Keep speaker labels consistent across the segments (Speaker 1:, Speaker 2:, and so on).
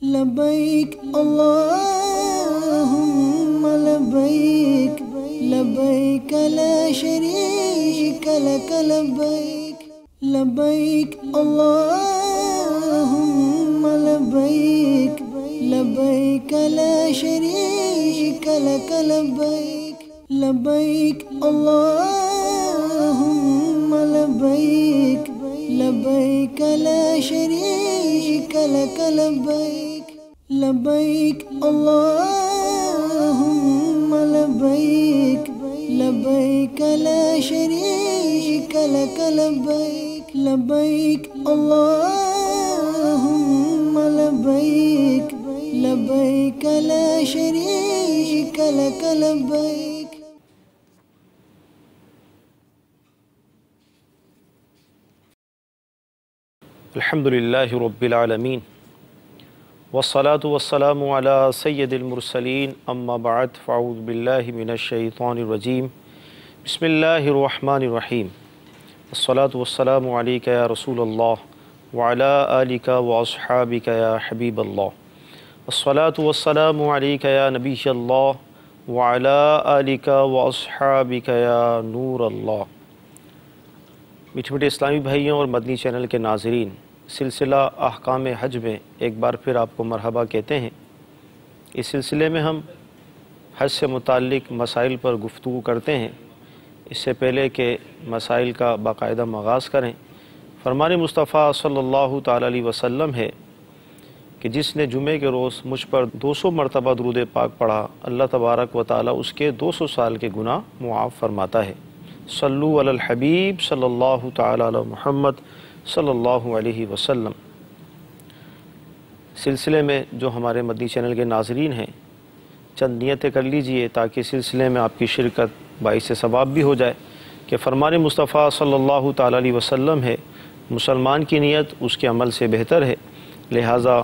Speaker 1: لبیک اللہم لبیک لبیک لا شریک لک لبیک لبیک اللہم لبیک لبیک لا شریک لک لبیک لبیک اللہم لبیک لبیک لا شریک لک لبیک لبیک اللہم لبیک لبیک لا شریک لک لبیک لبیک اللہم لبیک لبیک لا شریک لک لبیک.
Speaker 2: الحمد للہ رب العالمین والصلاة والسلام علی سید المرسلین اما بعد فاعوذ باللہ من الشیطان الرجیم بسم اللہ الرحمن الرحیم الصلاة والسلام علیک یا رسول اللہ وعلی آلک واصحابک یا حبیب اللہ الصلاة والسلام علیک یا نبی اللہ وعلی آلک واصحابک یا نور اللہ. میٹھے میٹھے اسلامی بھائیوں اور مدنی چینل کے ناظرین، سلسلہ احکام حج میں ایک بار پھر آپ کو مرحبا کہتے ہیں. اس سلسلے میں ہم حج سے متعلق مسائل پر گفتگو کرتے ہیں. اس سے پہلے کہ مسائل کا باقاعدہ آغاز کریں، فرمان مصطفیٰ صلی اللہ تعالیٰ علیہ وسلم ہے کہ جس نے جمعے کے روز مجھ پر 200 مرتبہ درود پاک پڑھا، اللہ تبارک و تعالیٰ اس کے 200 سال کے گناہ معاف فرماتا ہے. صلو علی الحبیب صلی اللہ تعالیٰ علی محمد صلی اللہ علیہ وسلم. سلسلے میں جو ہمارے مدنی چینل کے ناظرین ہیں، چند نیتیں کر لیجئے تاکہ سلسلے میں آپ کی شرکت باعث ثواب بھی ہو جائے کہ فرمان مصطفیٰ صلی اللہ تعالیٰ علیہ وسلم ہے مسلمان کی نیت اس کے عمل سے بہتر ہے. لہٰذا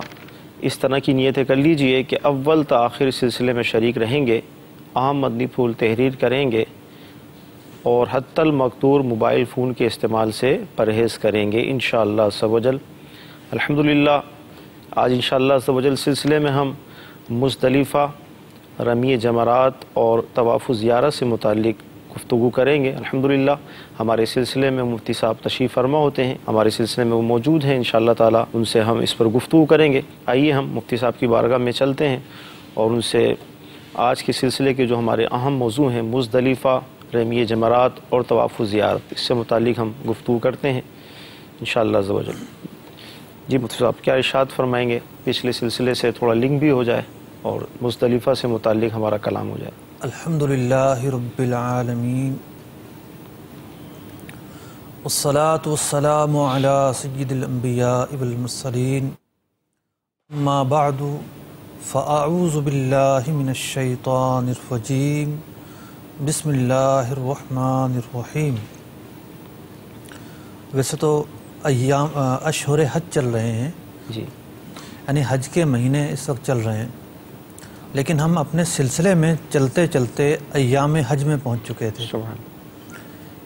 Speaker 2: اس طرح کی نیتیں کر لیجئے کہ اول تا آخر سلسلے میں شریک رہیں گے، اہم مدنی پھول تحریر کریں گے اور حتی المقدور موبائل فون کے استعمال سے پرہیز کریں گے انشاءاللہ عز و جل. الحمدللہ آج انشاءاللہ عز و جل سلسلے میں ہم مزدلفہ، رمی جمرات اور طواف زیارہ سے متعلق گفتگو کریں گے. الحمدللہ ہمارے سلسلے میں مفتی صاحب تشریف فرما ہوتے ہیں، ہمارے سلسلے میں وہ موجود ہیں. انشاءاللہ تعالی ان سے ہم اس پر گفتگو کریں گے. آئیے ہم مفتی صاحب کی بارگاہ میں چلتے ہیں اور ان سے آج کے سلسلے کے جو ہمارے اہم موضوع ہیں مزدلفہ، رمی جمرات اور طواف زیارت، اس سے متعلق ہم گفتگو کرتے ہیں انشاءاللہ عز و جل. جی مفتی صاحب کیا ارشاد فرمائیں گے؟ پچھلے سلسلے سے تھوڑا لنک بھی ہو جائے اور مزدلفہ سے متعلق ہمارا کلام ہو جائے.
Speaker 3: الحمدللہ رب العالمین والصلاة والسلام علی سید الانبیاء والمرسلین اما بعد فاعوذ باللہ من الشیطان الرجیم بسم اللہ الرحمن الرحیم. ویسے تو اشہر حج چل رہے ہیں
Speaker 2: جی،
Speaker 3: یعنی حج کے مہینے اس وقت چل رہے ہیں، لیکن ہم اپنے سلسلے میں چلتے چلتے ایام حج میں پہنچ چکے تھے.
Speaker 2: سبحان.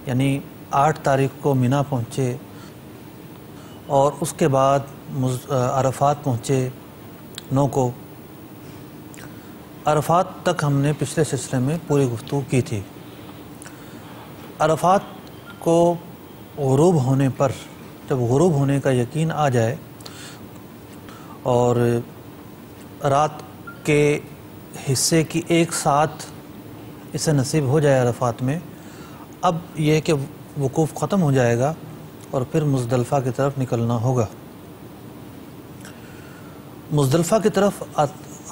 Speaker 3: یعنی 8 تاریخ کو مینا پہنچے اور اس کے بعد عرفات پہنچے 9 کو. عرفات تک ہم نے پچھلے سلسلے میں پوری گفتگو کی تھی. عرفات کو غروب ہونے پر، جب غروب ہونے کا یقین آ جائے اور رات کے حصے کی 1 ساعت اسے نصیب ہو جائے عرفات میں، اب یہ کہ وقوف ختم ہو جائے گا اور پھر مزدلفہ کی طرف نکلنا ہوگا. مزدلفہ کی طرف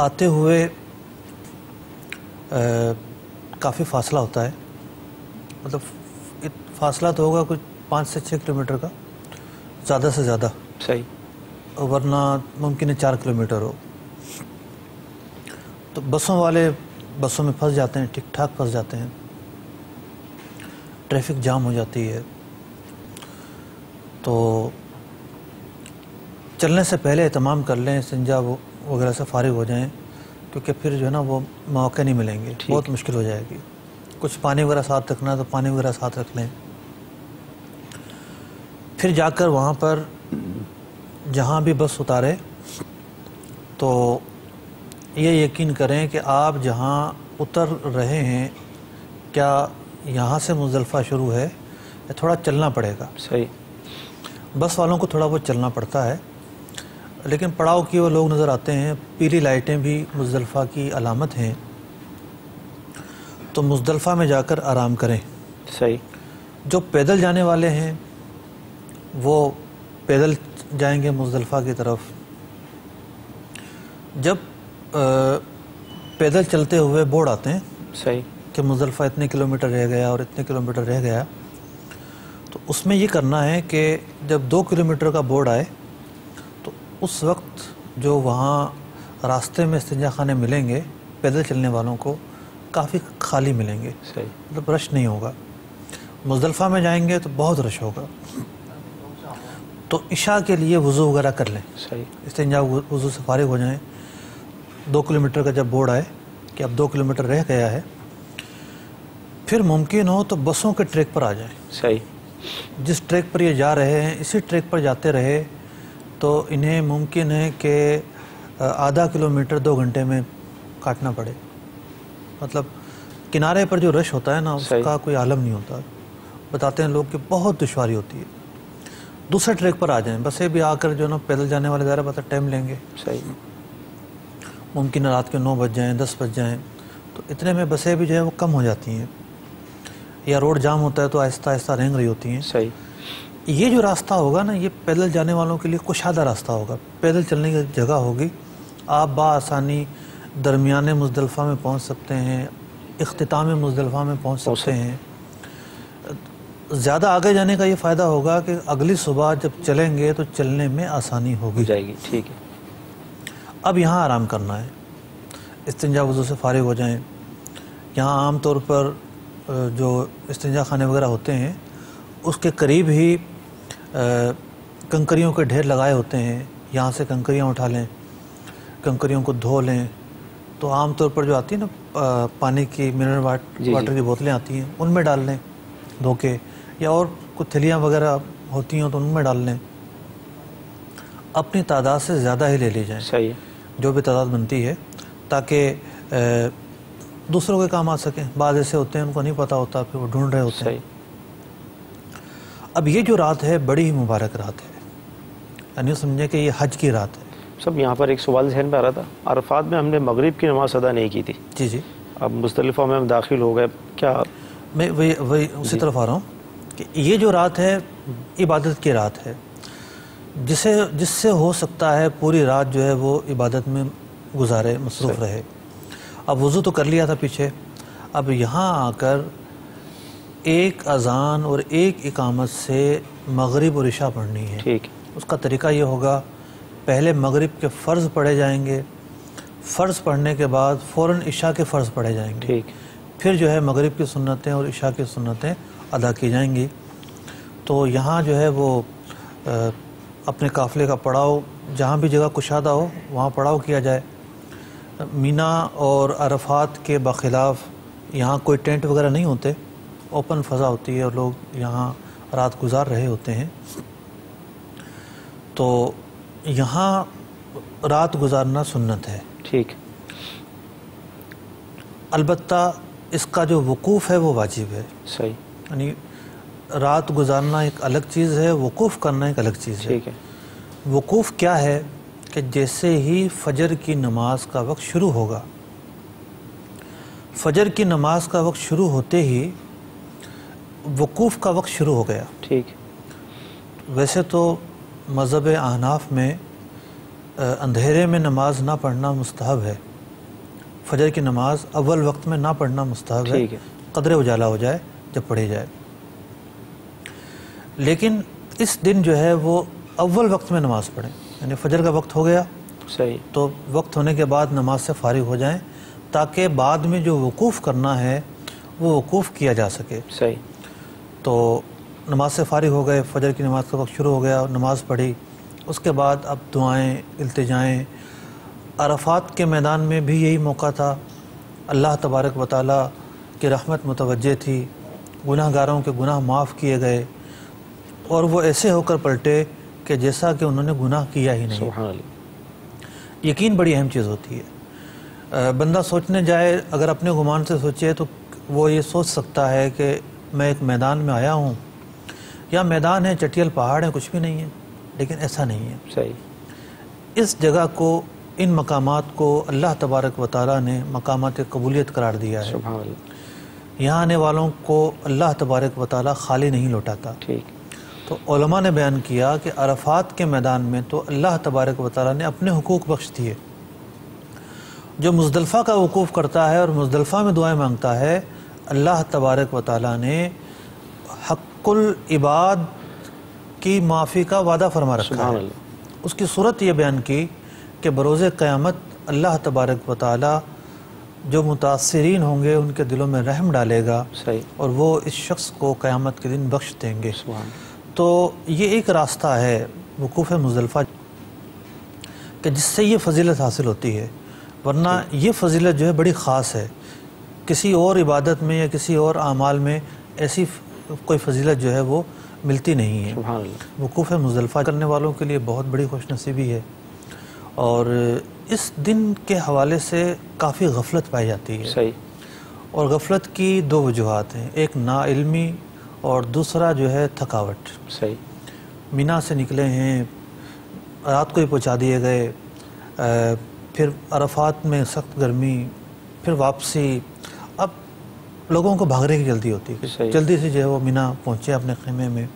Speaker 3: آتے ہوئے کافی فاصلہ ہوتا ہے، مطلب فاصلہ تو ہوگا کچھ 5 سے 6 کلومیٹر کا، زیادہ سے زیادہ
Speaker 2: صحیح،
Speaker 3: ورنہ ممکن ہے 4 کلومیٹر ہو. تو بسوں والے بسوں میں پھنس جاتے ہیں، ٹھیک ٹھاک پھنس جاتے ہیں، ٹریفک جام ہو جاتی ہے. تو چلنے سے پہلے اہتمام کر لیں، استنجا وغیرہ سے فارغ ہو جائیں، کیونکہ پھر جو ہے نا وہ موقع نہیں ملیں گے، بہت مشکل ہو جائے گی. کچھ پانی وغیرہ ساتھ رکھنا ہے تو پانی وغیرہ ساتھ رکھ لیں. پھر جا کر وہاں پر جہاں بھی بس اتارے تو یہ یقین کریں کہ آپ جہاں اتر رہے ہیں کیا یہاں سے مزدلفہ شروع ہے یا تھوڑا چلنا پڑے گا.
Speaker 2: صحیح.
Speaker 3: بس والوں کو تھوڑا بہت چلنا پڑتا ہے، لیکن پڑاؤ کیے وہ لوگ نظر آتے ہیں. پیلی لائٹیں بھی مزدلفہ کی علامت ہیں، تو مزدلفہ میں جا کر آرام کریں.
Speaker 2: صحیح.
Speaker 3: جو پیدل جانے والے ہیں وہ پیدل جائیں گے مزدلفہ کی طرف. جب پیدل چلتے ہوئے بورڈ آتے ہیں
Speaker 2: صحیح
Speaker 3: کہ مزدلفہ اتنے کلومیٹر رہ گیا اور اتنے کلومیٹر رہ گیا، تو اس میں یہ کرنا ہے کہ جب 2 کلومیٹر کا بورڈ آئے تو اس وقت جو وہاں راستے میں استنجا خانے ملیں گے پیدل چلنے والوں کو کافی خالی ملیں گے.
Speaker 2: صحیح.
Speaker 3: مطلب رش نہیں ہوگا. مزدلفہ میں جائیں گے تو بہت رش ہوگا. تو عشاء کے لیے وضو وغیرہ کر لیں.
Speaker 2: صحیح.
Speaker 3: استنجا وضو سے فارغ ہو جائیں. 2 کلومیٹر کا جب بورڈ آئے کہ اب 2 کلومیٹر رہ گیا ہے، پھر ممکن ہو تو بسوں کے ٹریک پر آ جائیں.
Speaker 2: صحیح.
Speaker 3: جس ٹریک پر یہ جا رہے ہیں اسی ٹریک پر جاتے رہے تو انہیں ممکن ہے کہ آدھا کلومیٹر 2 گھنٹے میں کاٹنا پڑے. مطلب کنارے پر جو رش ہوتا ہے نا اس کا کوئی عالم نہیں ہوتا. بتاتے ہیں لوگ کہ بہت دشواری ہوتی ہے. دوسرے ٹریک پر آ جائیں. بسیں بھی آ کر جو ہے نا پیدل جانے والے ظاہر بات ہے ٹائم لیں گے.
Speaker 2: صحیح.
Speaker 3: ممکن ہے رات کے 9 بج جائیں 10 بج جائیں، تو اتنے میں بسیں بھی جو ہے وہ کم ہو جاتی ہیں، یا روڈ جام ہوتا ہے تو آہستہ آہستہ رینگ رہی ہوتی ہیں.
Speaker 2: صحیح.
Speaker 3: یہ جو راستہ ہوگا نا یہ پیدل جانے والوں کے لیے کشادہ راستہ ہوگا. پیدل چلنے کی جگہ ہوگی. آپ بآسانی درمیان مزدلفہ میں پہنچ سکتے ہیں، اختتام مزدلفہ میں پہنچ سکتے ہیں. زیادہ آگے جانے کا یہ فائدہ ہوگا کہ اگلی صبح جب چلیں گے تو چلنے میں آسانی ہوگی.
Speaker 2: جائے گی. ٹھیک ہے.
Speaker 3: اب یہاں آرام کرنا ہے. استنجا وضو سے فارغ ہو جائیں. یہاں عام طور پر جو استنجا خانے وغیرہ ہوتے ہیں اس کے قریب ہی کنکریوں کے ڈھیر لگائے ہوتے ہیں. یہاں سے کنکریاں اٹھا لیں، کنکریوں کو دھو لیں. تو عام طور پر جو آتی ہیں نا پانی کی منرل واٹر کی بوتلیں آتی ہیں ان میں ڈال لیں دھو کے، یا اور کچھ تھیلیاں وغیرہ ہوتی ہیں تو ان میں ڈال لیں. اپنی تعداد سے زیادہ ہی لے لی جائیں.
Speaker 2: صحیح.
Speaker 3: جو بھی تعداد بنتی ہے تاکہ دوسروں کے کام آ سکیں. بعض ایسے ہوتے ہیں ان کو نہیں پتہ ہوتا پھر وہ ڈھونڈ رہے ہوتے ہیں. اب یہ جو رات ہے بڑی ہی مبارک رات ہے. یعنی سمجھیں کہ یہ حج کی رات ہے.
Speaker 2: سب یہاں پر ایک سوال ذہن میں آ رہا تھا. عرفات میں ہم نے مغرب کی نماز ادا نہیں کی تھی.
Speaker 3: جی جی.
Speaker 2: اب مزدلفہ میں ہم داخل ہو گئے، کیا
Speaker 3: میں وہی اسی طرف آ رہا ہوں کہ یہ جو رات ہے عبادت کی رات ہے، جس سے ہو سکتا ہے پوری رات جو ہے وہ عبادت میں گزارے، مصروف رہے. اب وضو تو کر لیا تھا پیچھے. اب یہاں آ کر ایک اذان اور ایک اقامت سے مغرب اور عشاء پڑھنی ہے.
Speaker 2: ٹھیک.
Speaker 3: اس کا طریقہ یہ ہوگا، پہلے مغرب کے فرض پڑھے جائیں گے، فرض پڑھنے کے بعد فوراً عشاء کے فرض پڑھے جائیں گے.
Speaker 2: ٹھیک.
Speaker 3: پھر جو ہے مغرب کی سنتیں اور عشاء کی سنتیں ادا کی جائیں گی. تو یہاں جو ہے وہ اپنے قافلے کا پڑاؤ جہاں بھی جگہ کشادہ ہو وہاں پڑاؤ کیا جائے. مینا اور عرفات کے بخلاف یہاں کوئی ٹینٹ وغیرہ نہیں ہوتے، اوپن فضا ہوتی ہے اور لوگ یہاں رات گزار رہے ہوتے ہیں. تو یہاں رات گزارنا سنت ہے.
Speaker 2: ٹھیک.
Speaker 3: البتہ اس کا جو وقوف ہے وہ واجب ہے.
Speaker 2: صحیح.
Speaker 3: یعنی رات گزارنا ایک الگ چیز ہے، وقوف کرنا ایک الگ چیز ہے.
Speaker 2: ٹھیک ہے.
Speaker 3: وقوف کیا ہے کہ جیسے ہی فجر کی نماز کا وقت شروع ہوگا، فجر کی نماز کا وقت شروع ہوتے ہی وقوف کا وقت شروع ہو گیا.
Speaker 2: ٹھیک.
Speaker 3: ویسے تو مذہب احناف میں اندھیرے میں نماز نہ پڑھنا مستحب ہے. فجر کی نماز اول وقت میں نہ پڑھنا مستحب ہے، قدر اجالا ہو جائے جب پڑھی جائے. لیکن اس دن جو ہے وہ اول وقت میں نماز پڑھیں. یعنی فجر کا وقت ہو گیا،
Speaker 2: صحیح،
Speaker 3: تو وقت ہونے کے بعد نماز سے فارغ ہو جائیں تاکہ بعد میں جو وقوف کرنا ہے وہ وقوف کیا جا سکے.
Speaker 2: صحیح.
Speaker 3: تو نماز سے فارغ ہو گئے، فجر کی نماز کا وقت شروع ہو گیا، نماز پڑھی. اس کے بعد اب دعائیں، التجائیں. عرفات کے میدان میں بھی یہی موقع تھا. اللہ تبارک و تعالیٰ کی رحمت متوجہ تھی، گناہ گاروں کے گناہ معاف کیے گئے اور وہ ایسے ہو کر پلٹے کہ جیسا کہ انہوں نے گناہ کیا ہی نہیں.
Speaker 2: سبحان اللہ.
Speaker 3: یقین بڑی اہم چیز ہوتی ہے. بندہ سوچنے جائے، اگر اپنے گمان سے سوچے تو وہ یہ سوچ سکتا ہے کہ میں ایک میدان میں آیا ہوں، یا میدان ہے، چٹیل پہاڑ ہے، کچھ بھی نہیں ہے، لیکن ایسا نہیں ہے.
Speaker 2: صحیح.
Speaker 3: اس جگہ کو، ان مقامات کو اللہ تبارک و تعالیٰ نے مقامات قبولیت قرار دیا ہے.
Speaker 2: سبحان اللہ.
Speaker 3: یہاں آنے والوں کو اللہ تبارک و تعالیٰ خالی نہیں لوٹاتا.
Speaker 2: ٹھیک.
Speaker 3: تو علماء نے بیان کیا کہ عرفات کے میدان میں تو اللہ تبارک و تعالیٰ نے اپنے حقوق بخش دیے. جو مزدلفہ کا وقوف کرتا ہے اور مزدلفہ میں دعائیں مانگتا ہے، اللہ تبارک و تعالیٰ نے حق العباد کی معافی کا وعدہ فرما رکھا
Speaker 2: سبحان
Speaker 3: ہے.
Speaker 2: اللہ.
Speaker 3: اس کی صورت یہ بیان کی کہ بروز قیامت اللہ تبارک و تعالیٰ جو متاثرین ہوں گے ان کے دلوں میں رحم ڈالے گا،
Speaker 2: صحیح.
Speaker 3: اور وہ اس شخص کو قیامت کے دن بخش دیں گے.
Speaker 2: سبحان اللہ.
Speaker 3: تو یہ ایک راستہ ہے وقوف مزدلفہ کہ جس سے یہ فضیلت حاصل ہوتی ہے، ورنہ یہ فضیلت جو ہے بڑی خاص ہے. کسی اور عبادت میں یا کسی اور اعمال میں ایسی کوئی فضیلت جو ہے وہ ملتی نہیں ہے.
Speaker 2: سبحان اللہ.
Speaker 3: وقوف مزدلفہ کرنے والوں کے لیے بہت بڑی خوش نصیبی ہے. اور اس دن کے حوالے سے کافی غفلت پائی جاتی ہے.
Speaker 2: صحیح.
Speaker 3: اور غفلت کی دو وجوہات ہیں، ایک نا علمی اور دوسرا جو ہے تھکاوٹ.
Speaker 2: صحیح.
Speaker 3: مینا سے نکلے ہیں، رات کو ہی پہنچا دیے گئے، پھر عرفات میں سخت گرمی، پھر واپسی. اب لوگوں کو بھاگنے کی جلدی ہوتی ہے کہ جلدی سے جو ہے وہ مینا پہنچے اپنے خیمے میں،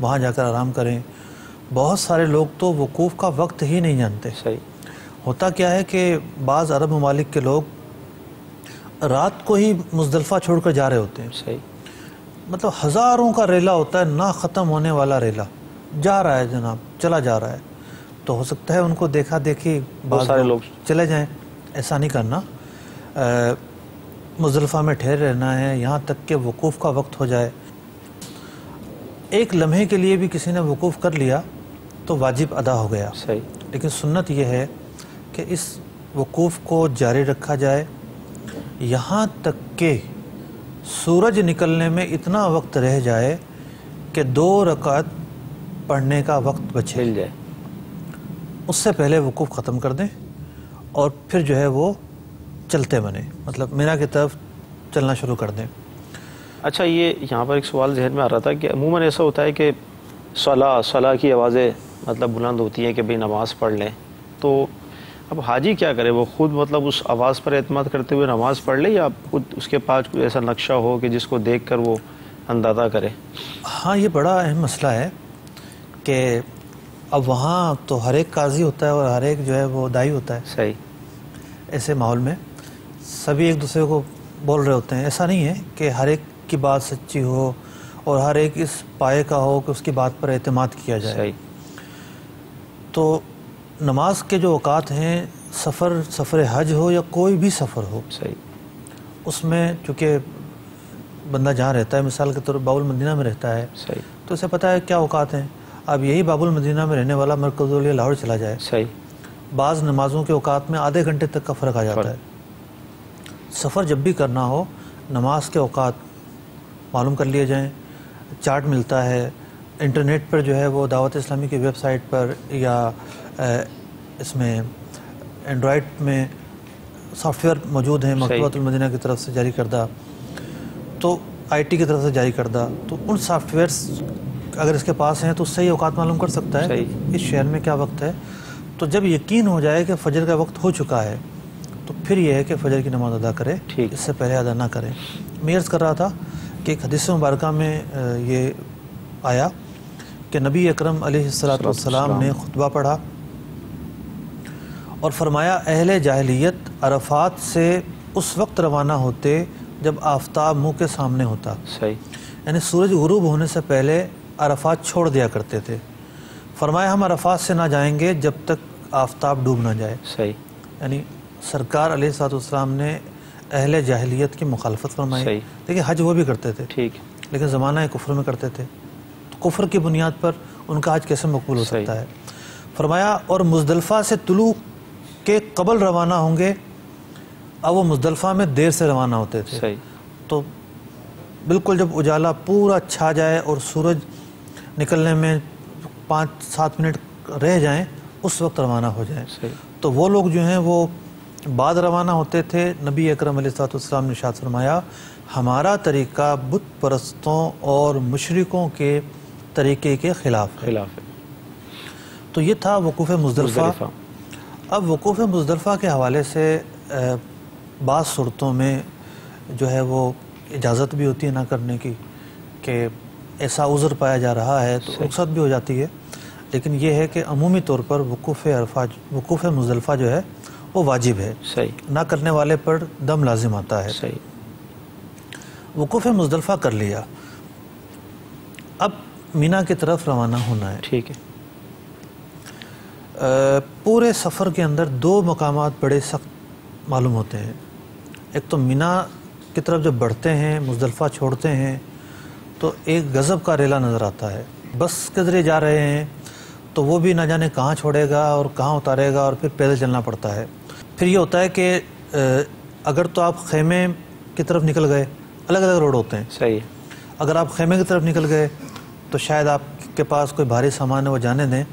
Speaker 3: وہاں جا کر آرام کریں. بہت سارے لوگ تو وقوف کا وقت ہی نہیں جانتے.
Speaker 2: صحیح.
Speaker 3: ہوتا کیا ہے کہ بعض عرب ممالک کے لوگ رات کو ہی مزدلفہ چھوڑ کر جا رہے ہوتے ہیں.
Speaker 2: صحیح.
Speaker 3: مطلب ہزاروں کا ریلا ہوتا ہے، نہ ختم ہونے والا ریلا جا رہا ہے جناب، چلا جا رہا ہے. تو ہو سکتا ہے ان کو دیکھا دیکھی
Speaker 2: بہت سارے لوگ
Speaker 3: چلے جائیں. ایسا نہیں کرنا. مزدلفہ میں ٹھہرے رہنا ہے یہاں تک کہ وقوف کا وقت ہو جائے. ایک لمحے کے لیے بھی کسی نے وقوف کر لیا تو واجب ادا ہو گیا.
Speaker 2: صحیح.
Speaker 3: لیکن سنت یہ ہے کہ اس وقوف کو جاری رکھا جائے یہاں تک کہ سورج نکلنے میں اتنا وقت رہ جائے کہ 2 رکعت پڑھنے کا وقت بچے.
Speaker 2: مل جائے.
Speaker 3: اس سے پہلے وقوف ختم کر دیں اور پھر جو ہے وہ چلتے بنیں، مطلب مینا کی طرف چلنا شروع کر دیں.
Speaker 2: اچھا، یہ یہاں پر ایک سوال ذہن میں آ رہا تھا کہ عموماً ایسا ہوتا ہے کہ صلاح کی آوازیں مطلب بلند ہوتی ہیں کہ بھئی نماز پڑھ لیں. تو اب حاجی کیا کرے؟ وہ خود مطلب اس آواز پر اعتماد کرتے ہوئے نماز پڑھ لے، یا خود اس کے پاس کوئی ایسا نقشہ ہو کہ جس کو دیکھ کر وہ اندازہ کرے؟
Speaker 3: ہاں، یہ بڑا اہم مسئلہ ہے کہ اب وہاں تو ہر ایک قاضی ہوتا ہے اور ہر ایک جو ہے وہ دائی ہوتا ہے.
Speaker 2: صحیح.
Speaker 3: ایسے ماحول میں سبھی ایک دوسرے کو بول رہے ہوتے ہیں. ایسا نہیں ہے کہ ہر ایک کی بات سچی ہو اور ہر ایک اس پائے کا ہو کہ اس کی بات پر اعتماد کیا جائے.
Speaker 2: صحیح.
Speaker 3: تو نماز کے جو اوقات ہیں، سفر حج ہو یا کوئی بھی سفر ہو،
Speaker 2: صحیح،
Speaker 3: اس میں چونکہ بندہ جہاں رہتا ہے، مثال کے طور پر باب المدینہ میں رہتا ہے،
Speaker 2: صحیح،
Speaker 3: تو اسے پتہ ہے کیا اوقات ہیں. اب یہی باب المدینہ میں رہنے والا مرکز العلیہ لاہور چلا جائے،
Speaker 2: صحیح،
Speaker 3: بعض نمازوں کے اوقات میں آدھے گھنٹے تک کا فرق آ جاتا ہے. سفر جب بھی کرنا ہو نماز کے اوقات معلوم کر لیے جائیں. چارٹ ملتا ہے انٹرنیٹ پر، جو ہے وہ دعوت اسلامی کی ویب سائٹ پر، یا اس میں اینڈرائڈ میں سافٹ ویئر موجود ہیں مکتبۃ المدینہ کی طرف سے جاری کردہ، تو آئی ٹی کی طرف سے جاری کردہ. تو ان سافٹ ویئرس اگر اس کے پاس ہیں تو اس سے ہی اوقات معلوم کر سکتا ہے اس شہر میں کیا وقت ہے. تو جب یقین ہو جائے کہ فجر کا وقت ہو چکا ہے تو پھر یہ ہے کہ فجر کی نماز ادا کرے، اس سے پہلے ادا نہ کرے. میں عرض کر رہا تھا کہ ایک حدیث مبارکہ میں یہ آیا کہ نبی اکرم علیہ السلام نے خطبہ پڑھا اور فرمایا اہل جاہلیت عرفات سے اس وقت روانہ ہوتے جب آفتاب منہ کے سامنے ہوتا.
Speaker 2: صحیح.
Speaker 3: یعنی سورج غروب ہونے سے پہلے عرفات چھوڑ دیا کرتے تھے. فرمایا ہم عرفات سے نہ جائیں گے جب تک آفتاب ڈوب نہ جائے.
Speaker 2: صحیح.
Speaker 3: یعنی سرکار علیہ السلام نے اہل جاہلیت کی مخالفت فرمائی. دیکھیں حج وہ بھی کرتے تھے، ٹھیک، لیکن زمانہ کفر میں کرتے تھے. تو کفر کی بنیاد پر ان کا حج کیسے مقبول ہو سکتا ہے؟ فرمایا اور مزدلفہ سے طلوع کے قبل روانہ ہوں گے. اب وہ مزدلفہ میں دیر سے روانہ ہوتے تھے. صحیح. تو بالکل جب اجالا پورا چھا جائے اور سورج نکلنے میں 5-7 منٹ رہ جائیں اس وقت روانہ ہو جائیں. تو وہ لوگ جو ہیں وہ بعد روانہ ہوتے تھے. نبی اکرم علیہ الصلوۃ والسلام نے ارشاد فرمایا ہمارا طریقہ بت پرستوں اور مشرکوں کے طریقے کے خلاف ہے. تو یہ تھا وقوف مزدلفہ. اب وقوف مزدلفہ کے حوالے سے بعض صورتوں میں جو ہے وہ اجازت بھی ہوتی ہے نہ کرنے کی کہ ایسا عذر پایا جا رہا ہے تو رخصت بھی ہو جاتی ہے. لیکن یہ ہے کہ عمومی طور پر وقوف مزدلفہ جو ہے وہ واجب ہے. نہ کرنے والے پر دم لازم آتا ہے. وقوف مزدلفہ کر لیا, اب مینا کی طرف روانہ ہونا ہے.
Speaker 2: ٹھیک ہے.
Speaker 3: پورے سفر کے اندر 2 مقامات بڑے سخت معلوم ہوتے ہیں. ایک تو مینا کی طرف جب بڑھتے ہیں, مزدلفہ چھوڑتے ہیں, تو ایک غضب کا ریلا نظر آتا ہے. بس کے ذریعے جا رہے ہیں تو وہ بھی نہ جانے کہاں چھوڑے گا اور کہاں اتارے گا, اور پھر پیدل چلنا پڑتا ہے. پھر یہ ہوتا ہے کہ اگر تو آپ خیمے کی طرف نکل گئے, الگ الگ روڈ ہوتے ہیں.
Speaker 2: صحیح.
Speaker 3: اگر آپ خیمے کی طرف نکل گئے تو شاید آپ کے پاس کوئی بھاری سامان ہے وہ جانے دیں.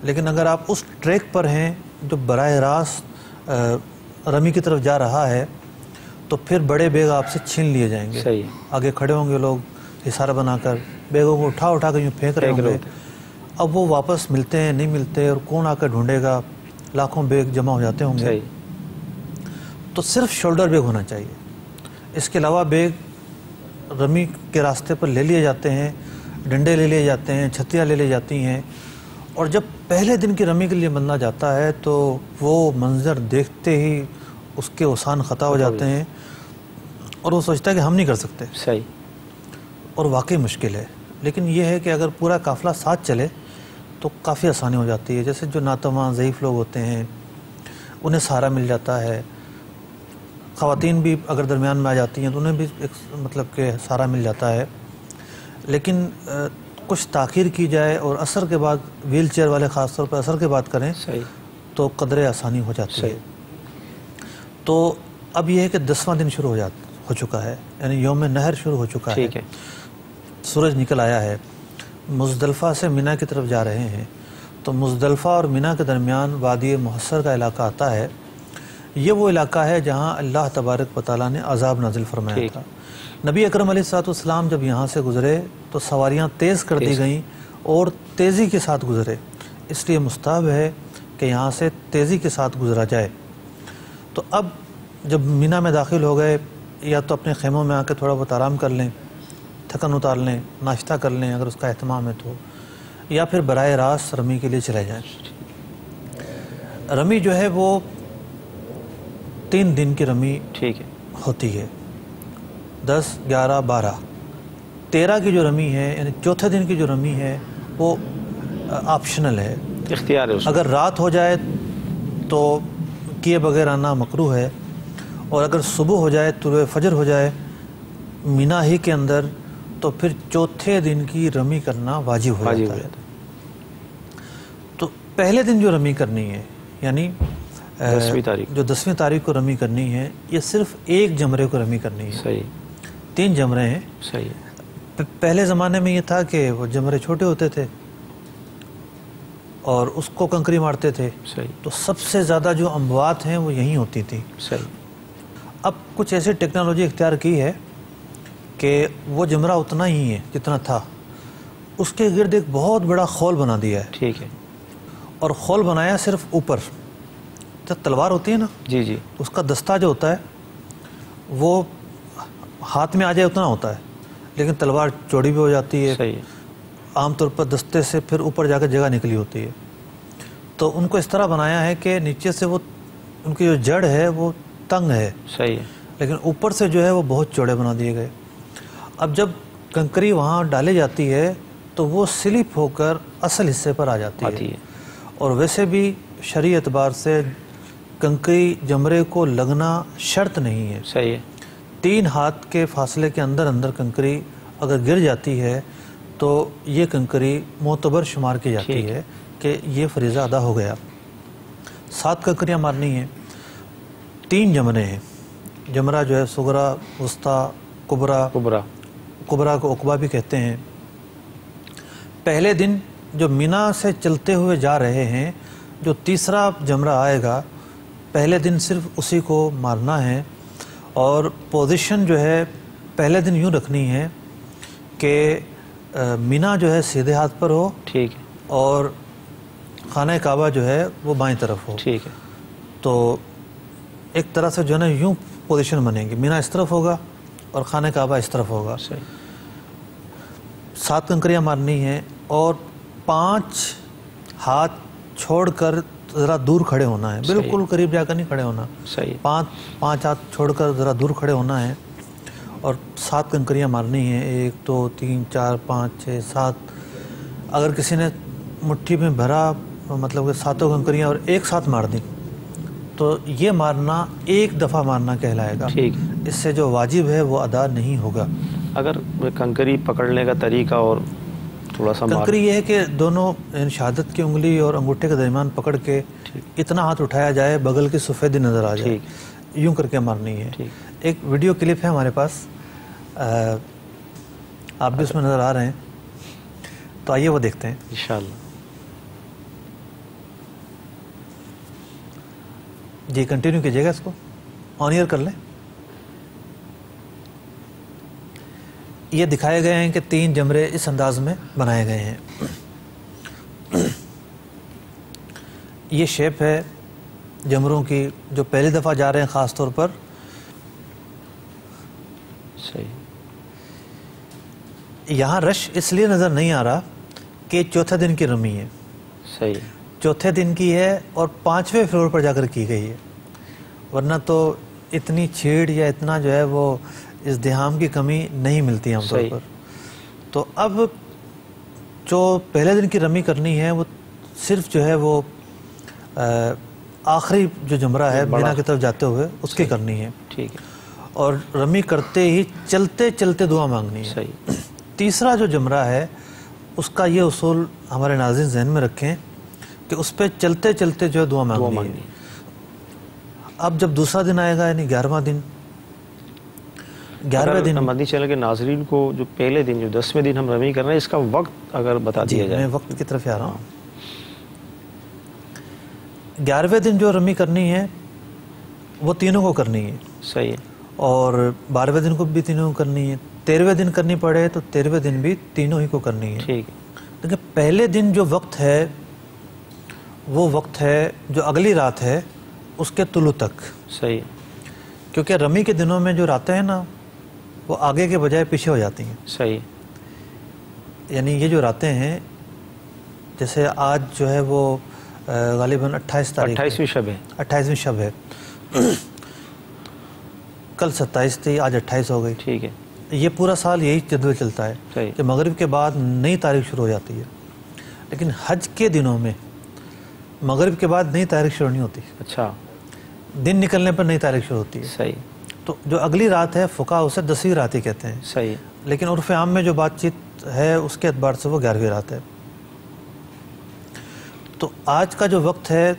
Speaker 3: لیکن اگر آپ اس ٹریک پر ہیں جو براہ راست رمی کی طرف جا رہا ہے تو پھر بڑے بیگ آپ سے چھین لیے جائیں گے.
Speaker 2: صحیح.
Speaker 3: آگے کھڑے ہوں گے لوگ حصار بنا کر, بیگوں کو اٹھا کے یوں پھینک رہے ہوں گے. اب وہ واپس ملتے ہیں نہیں ملتے, اور کون آ کر ڈھونڈے گا, لاکھوں بیگ جمع ہو جاتے ہوں گے.
Speaker 2: صحیح.
Speaker 3: تو صرف شولڈر بیگ ہونا چاہیے. اس کے علاوہ بیگ رمی کے راستے پر لے لیے جاتے ہیں, ڈنڈے لے لیے جاتے ہیں, چھتریاں لے لی جاتی ہیں. اور جب پہلے دن کی رمی کے لیے بندہ جاتا ہے تو وہ منظر دیکھتے ہی اس کے اوسان خطا ہو جاتے ہیں اور وہ سوچتا ہے کہ ہم نہیں کر سکتے.
Speaker 2: صحیح.
Speaker 3: اور واقعی مشکل ہے. لیکن یہ ہے کہ اگر پورا قافلہ ساتھ چلے تو کافی آسانی ہو جاتی ہے. جیسے جو ناتواں ضعیف لوگ ہوتے ہیں انہیں سہارا مل جاتا ہے. خواتین بھی اگر درمیان میں آ جاتی ہیں تو انہیں بھی ایک مطلب کہ سہارا مل جاتا ہے. لیکن کچھ تاخیر کی جائے اور عصر کے بعد, ویل چیئر والے خاص طور پر عصر کے بعد کریں تو قدرے آسانی ہو جاتی ہے. تو اب یہ ہے کہ 10واں دن شروع ہو چکا ہے, یعنی یوم نحر شروع ہو چکا ہے. سورج نکل آیا ہے. مزدلفہ سے مینا کی طرف جا رہے ہیں تو مزدلفہ اور مینا کے درمیان وادی محصر کا علاقہ آتا ہے. یہ وہ علاقہ ہے جہاں اللہ تبارک و تعالیٰ نے عذاب نازل فرمایا تھا. نبی اکرم علیہ الصلوۃ والسلام جب یہاں سے گزرے تو سواریاں تیز کر دی گئیں اور تیزی کے ساتھ گزرے. اس لیے مستحب ہے کہ یہاں سے تیزی کے ساتھ گزرا جائے. تو اب جب مینا میں داخل ہو گئے, یا تو اپنے خیموں میں آ کے تھوڑا بہت آرام کر لیں, تھکن اتار لیں, ناشتہ کر لیں اگر اس کا اہتمام ہے تو, یا پھر براہ راست رمی کے لیے چلے جائیں. رمی جو ہے وہ 3 دن کی رمی ہوتی ہے. 10, 11, 12, 13 کی جو رمی ہے, یعنی چوتھے دن کی جو رمی ہے وہ آپشنل ہے,
Speaker 2: اختیار ہے.
Speaker 3: اگر رات ہو جائے تو کیے بغیر آنا مکروہ ہے, اور اگر صبح ہو جائے, طلوع فجر ہو جائے مینا ہی کے اندر, تو پھر چوتھے دن کی رمی کرنا واجب ہو جاتا ہے. تو پہلے دن جو رمی کرنی ہے, یعنی
Speaker 2: 10ویں تاریخ,
Speaker 3: جو 10ویں تاریخ کو رمی کرنی ہے, یہ صرف ایک جمرے کو رمی کرنی ہے.
Speaker 2: صحیح.
Speaker 3: 3 جمرے ہیں.
Speaker 2: صحیح.
Speaker 3: پہلے زمانے میں یہ تھا کہ وہ جمرے چھوٹے ہوتے تھے اور اس کو کنکری مارتے تھے.
Speaker 2: صحیح.
Speaker 3: تو سب سے زیادہ جو اموات ہیں وہ یہیں ہوتی تھی.
Speaker 2: صحیح.
Speaker 3: اب کچھ ایسی ٹیکنالوجی اختیار کی ہے کہ وہ جمرہ اتنا ہی ہے جتنا تھا, اس کے گرد ایک بہت بڑا خول بنا دیا ہے.
Speaker 2: ٹھیک ہے.
Speaker 3: اور خول بنایا صرف اوپر, جب تلوار ہوتی ہے نا,
Speaker 2: جی,
Speaker 3: اس کا دستہ جو ہوتا ہے وہ ہاتھ میں آ جائے اتنا ہوتا ہے, لیکن تلوار چوڑی بھی ہو جاتی ہے.
Speaker 2: صحیح.
Speaker 3: عام طور پر دستے سے پھر اوپر جا کے جگہ نکلی ہوتی ہے. تو ان کو اس طرح بنایا ہے کہ نیچے سے وہ ان کی جو جڑ ہے وہ تنگ ہے.
Speaker 2: صحیح ہے.
Speaker 3: لیکن اوپر سے جو ہے وہ بہت چوڑے بنا دیے گئے. اب جب کنکری وہاں ڈالی جاتی ہے تو وہ سلپ ہو کر اصل حصے پر آ جاتی ہے. اور ویسے بھی شرعی اعتبار سے کنکری جمرے کو لگنا شرط نہیں ہے.
Speaker 2: صحیح ہے.
Speaker 3: 3 ہاتھ کے فاصلے کے اندر اندر کنکری اگر گر جاتی ہے تو یہ کنکری معتبر شمار کی جاتی ہے کہ یہ فریضہ ادا ہو گیا. 7 کنکریاں مارنی ہیں. 3 جمرے ہیں. جمرہ جو ہے صغرا, وسطیٰ, کبرا. کبرا کو عقبہ بھی کہتے ہیں. پہلے دن جو مینا سے چلتے ہوئے جا رہے ہیں جو تیسرا جمرہ آئے گا پہلے دن صرف اسی کو مارنا ہے، اور پوزیشن جو ہے پہلے دن یوں رکھنی ہے کہ مینا جو ہے سیدھے ہاتھ پر ہو،
Speaker 2: ٹھیک ہے،
Speaker 3: اور خانہ کعبہ جو ہے وہ بائیں طرف ہو.
Speaker 2: ٹھیک ہے،
Speaker 3: تو ایک طرح سے جو ہے نا یوں پوزیشن بنے گی، مینا اس طرف ہوگا اور خانہ کعبہ اس طرف ہوگا.
Speaker 2: صحیح،
Speaker 3: 7 کنکریاں مارنی ہیں، اور 5 ہاتھ چھوڑ کر ذرا دور کھڑے ہونا ہے، بالکل قریب جا کر نہیں کھڑے ہونا.
Speaker 2: صحیح،
Speaker 3: 5 ہاتھ چھوڑ کر ذرا دور کھڑے ہونا ہے، اور 7 کنکریاں مارنی ہیں. 1 2 3 4 5 6 7. اگر کسی نے مٹھی میں بھرا مطلب کہ 7 کنکریاں اور ایک ساتھ مار دی تو یہ مارنا ایک دفعہ مارنا کہلائے گا.
Speaker 2: ٹھیک.
Speaker 3: اس سے جو واجب ہے وہ ادا نہیں ہوگا.
Speaker 2: اگر کنکری پکڑنے کا طریقہ اور تھوڑا سا
Speaker 3: کنکری یہ ہے کہ دونوں شہادت کی انگلی اور انگوٹھے کے درمیان پکڑ کے اتنا ہاتھ اٹھایا جائے بغل کی سفیدی نظر آ جائے، یوں کر کے مارنی ہے. ایک ویڈیو کلپ ہے ہمارے پاس، آپ بھی اس میں نظر آ رہے ہیں، تو آئیے وہ دیکھتے ہیں
Speaker 2: انشاءاللہ.
Speaker 3: جی کنٹینیو کیجیے گا، اس کو آن ایئر کر لیں. یہ دکھائے گئے ہیں کہ 3 جمرے اس انداز میں بنائے گئے ہیں. یہ شیپ ہے جمروں کی جو پہلی دفعہ جا رہے ہیں خاص طور پر.
Speaker 2: صحیح.
Speaker 3: یہاں رش اس لیے نظر نہیں آ رہا کہ چوتھے دن کی رمی ہے.
Speaker 2: صحیح.
Speaker 3: چوتھے دن کی ہے اور 5ویں فلور پر جا کر کی گئی ہے، ورنہ تو اتنی چھیڑ یا اتنا جو ہے وہ ازدحام کی کمی نہیں ملتی عام طور پر. تو اب جو پہلے دن کی رمی کرنی ہے وہ صرف جو ہے وہ آخری جو جمرہ ہے مینا کی طرف جاتے ہوئے اس کی کرنی ہے.
Speaker 2: ٹھیک ہے.
Speaker 3: اور رمی کرتے ہی چلتے چلتے دعا مانگنی ہے.
Speaker 2: صحیح.
Speaker 3: تیسرا جو جمرہ ہے اس کا یہ اصول ہمارے ناظرین ذہن میں رکھیں کہ اس پہ چلتے چلتے جو ہے دعا مانگنی ہے. اب جب دوسرا دن آئے گا یعنی 11واں دن، 11ویں دن
Speaker 2: مدنی چینل کے ناظرین کو جو پہلے دن جو 10ویں دن ہم رمی کر رہے ہیں اس کا وقت اگر بتا دیا جائے.
Speaker 3: میں وقت کی طرف آ رہا ہوں. 11ویں دن جو رمی کرنی ہے وہ تینوں کو کرنی ہے.
Speaker 2: صحیح ہے.
Speaker 3: اور 12ویں دن کو بھی تینوں کو کرنی ہے. 13ویں دن کرنی پڑے تو 13ویں دن بھی تینوں ہی کو کرنی ہے.
Speaker 2: ٹھیک ہے.
Speaker 3: لیکن پہلے دن جو وقت ہے وہ وقت ہے جو اگلی رات ہے اس کے طلوع تک.
Speaker 2: صحیح.
Speaker 3: کیونکہ رمی کے دنوں میں جو راتیں ہیں نا وہ آگے کے بجائے پیچھے ہو جاتی ہیں.
Speaker 2: صحیح.
Speaker 3: یعنی یہ جو راتیں ہیں جیسے آج جو ہے وہ غالباً 28 تاریخ
Speaker 2: 28ویں شب ہے.
Speaker 3: 28ویں شب ہے. کل 27 تھی، آج 28 ہو گئی.
Speaker 2: ٹھیک ہے.
Speaker 3: یہ پورا سال یہی جدول چلتا ہے
Speaker 2: صحیح.
Speaker 3: کہ مغرب کے بعد نئی تاریخ شروع ہو جاتی ہے. لیکن حج کے دنوں میں مغرب کے بعد نئی تاریخ شروع نہیں ہوتی.
Speaker 2: اچھا.
Speaker 3: دن نکلنے پر نئی تاریخ شروع ہوتی ہے.
Speaker 2: صحیح.
Speaker 3: تو جو اگلی رات ہے فقہا اسے 10ویں رات ہی کہتے ہیں.
Speaker 2: صحیح.
Speaker 3: لیکن عرف عام میں جو بات چیت ہے اس کے اعتبار سے وہ 11ویں رات ہے. تو آج کا جو وقت ہے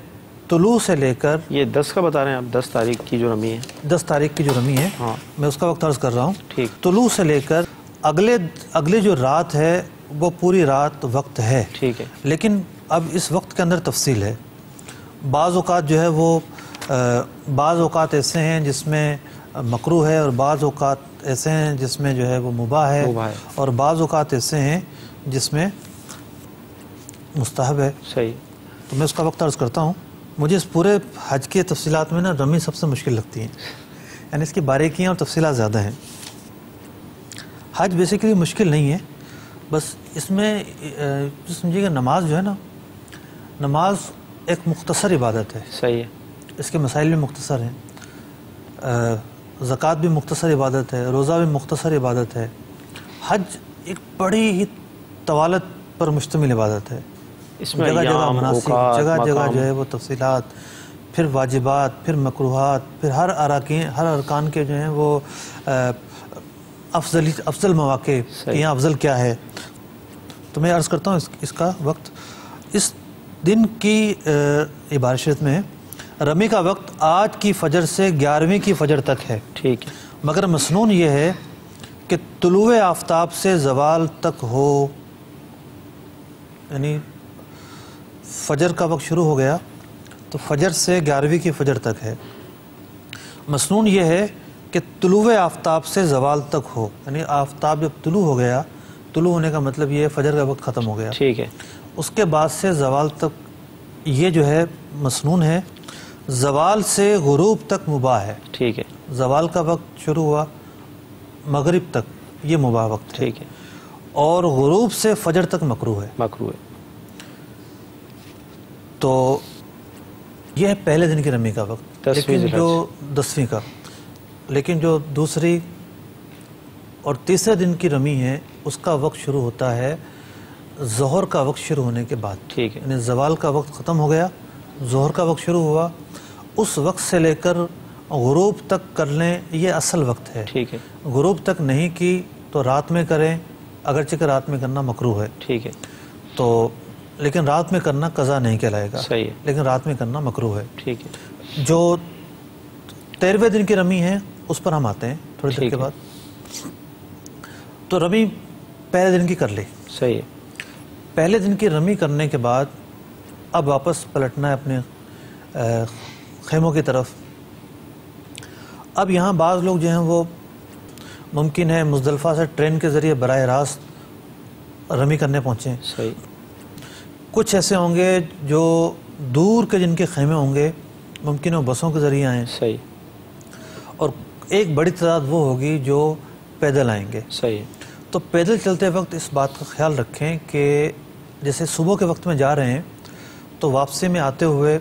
Speaker 3: طلوع سے لے کر
Speaker 2: یہ 10 کا بتا رہے ہیں آپ، 10 تاریخ کی جو رمی ہے.
Speaker 3: 10 تاریخ کی جو رمی ہے
Speaker 2: ہاں
Speaker 3: میں اس کا وقت عرض کر رہا ہوں.
Speaker 2: ٹھیک.
Speaker 3: طلوع سے لے کر اگلی جو رات ہے وہ پوری رات وقت ہے.
Speaker 2: ٹھیک ہے.
Speaker 3: لیکن اب اس وقت کے اندر تفصیل ہے. بعض اوقات جو ہے وہ بعض اوقات ایسے ہیں جس میں مکروہ ہے، اور بعض اوقات ایسے ہیں جس میں جو ہے وہ مباح ہے، اور بعض اوقات ایسے ہیں جس میں مستحب ہے.
Speaker 2: صحیح.
Speaker 3: تو میں اس کا وقت عرض کرتا ہوں. مجھے اس پورے حج کی تفصیلات میں نا رمی سب سے مشکل لگتی ہیں، یعنی اس کی باریکیاں اور تفصیلات زیادہ ہیں. حج بیسیکلی مشکل نہیں ہے، بس اس میں سمجھیے کہ نماز جو ہے نا، نماز ایک مختصر عبادت ہے.
Speaker 2: صحیح ہے.
Speaker 3: اس کے مسائل بھی مختصر ہیں. زکوٰۃ بھی مختصر عبادت ہے، روزہ بھی مختصر عبادت ہے. حج ایک بڑی ہی طوالت پر مشتمل عبادت ہے.
Speaker 2: اس میں
Speaker 3: جگہ جگہ مناسک، جگہ جگہ
Speaker 2: مقام
Speaker 3: جو ہے وہ تفصیلات، پھر واجبات، پھر مکروہات، پھر ہر ارکان کے جو ہیں وہ افضل مواقع کہ یہاں افضل کیا ہے. تو میں عرض کرتا ہوں اس کا وقت. اس دن کی عبارت شریعت میں رمی کا وقت آج کی فجر سے 11ویں کی فجر تک ہے.
Speaker 2: ٹھیک ہے.
Speaker 3: مگر مسنون یہ ہے کہ طلوع آفتاب سے زوال تک ہو، یعنی فجر کا وقت شروع ہو گیا تو فجر سے 11ویں کی فجر تک ہے۔ مسنون یہ ہے کہ طلوع آفتاب سے زوال تک ہو، یعنی آفتاب جب طلوع ہو گیا، طلوع ہونے کا مطلب یہ ہے فجر کا وقت ختم ہو گیا،
Speaker 2: ٹھیک ہے،
Speaker 3: اس کے بعد سے زوال تک یہ جو ہے مسنون ہے۔ زوال سے غروب تک مباح ہے،
Speaker 2: ٹھیک ہے،
Speaker 3: زوال کا وقت شروع ہوا مغرب تک یہ مباح وقت ہے،
Speaker 2: ٹھیک ہے،
Speaker 3: اور غروب سے فجر تک مکروہ ہے۔
Speaker 2: مکروہ ہے،
Speaker 3: تو یہ ہے پہلے دن کی رمی کا وقت،
Speaker 2: 10ویں
Speaker 3: لیکن
Speaker 2: ذی
Speaker 3: جو 10ویں کا، لیکن جو دوسری اور تیسرے دن کی رمی ہے اس کا وقت شروع ہوتا ہے ظہر کا وقت شروع ہونے کے بعد،
Speaker 2: ٹھیک ہے،
Speaker 3: یعنی زوال کا وقت ختم ہو گیا، ظہر کا وقت شروع ہوا، اس وقت سے لے کر غروب تک کر لیں، یہ اصل وقت ہے۔
Speaker 2: ٹھیک ہے،
Speaker 3: غروب تک نہیں کی تو رات میں کریں، اگرچہ کہ رات میں کرنا مکروہ ہے،
Speaker 2: ٹھیک ہے،
Speaker 3: تو لیکن رات میں کرنا قضا نہیں کہلائے گا،
Speaker 2: صحیح ہے،
Speaker 3: لیکن رات میں کرنا مکروہ ہے۔
Speaker 2: ٹھیک ہے،
Speaker 3: جو 13ویں دن کی رمی ہے اس پر ہم آتے ہیں تھوڑی دیر
Speaker 2: ٹھیک
Speaker 3: کے
Speaker 2: ہے،
Speaker 3: بعد۔ تو رمی پہلے دن کی کر لی،
Speaker 2: صحیح ہے،
Speaker 3: پہلے دن کی رمی کرنے کے بعد اب واپس پلٹنا ہے اپنے خیموں کی طرف۔ اب یہاں بعض لوگ جو ہیں وہ ممکن ہے مزدلفہ سے ٹرین کے ذریعے براہ راست رمی کرنے پہنچیں،
Speaker 2: صحیح،
Speaker 3: کچھ ایسے ہوں گے جو دور کے جن کے خیمے ہوں گے ممکن ہے بسوں کے ذریعے آئیں،
Speaker 2: صحیح،
Speaker 3: اور ایک بڑی تعداد وہ ہوگی جو پیدل آئیں گے۔
Speaker 2: صحیح ہے،
Speaker 3: تو پیدل چلتے وقت اس بات کا خیال رکھیں کہ جیسے صبح کے وقت میں جا رہے ہیں تو واپسی میں آتے ہوئے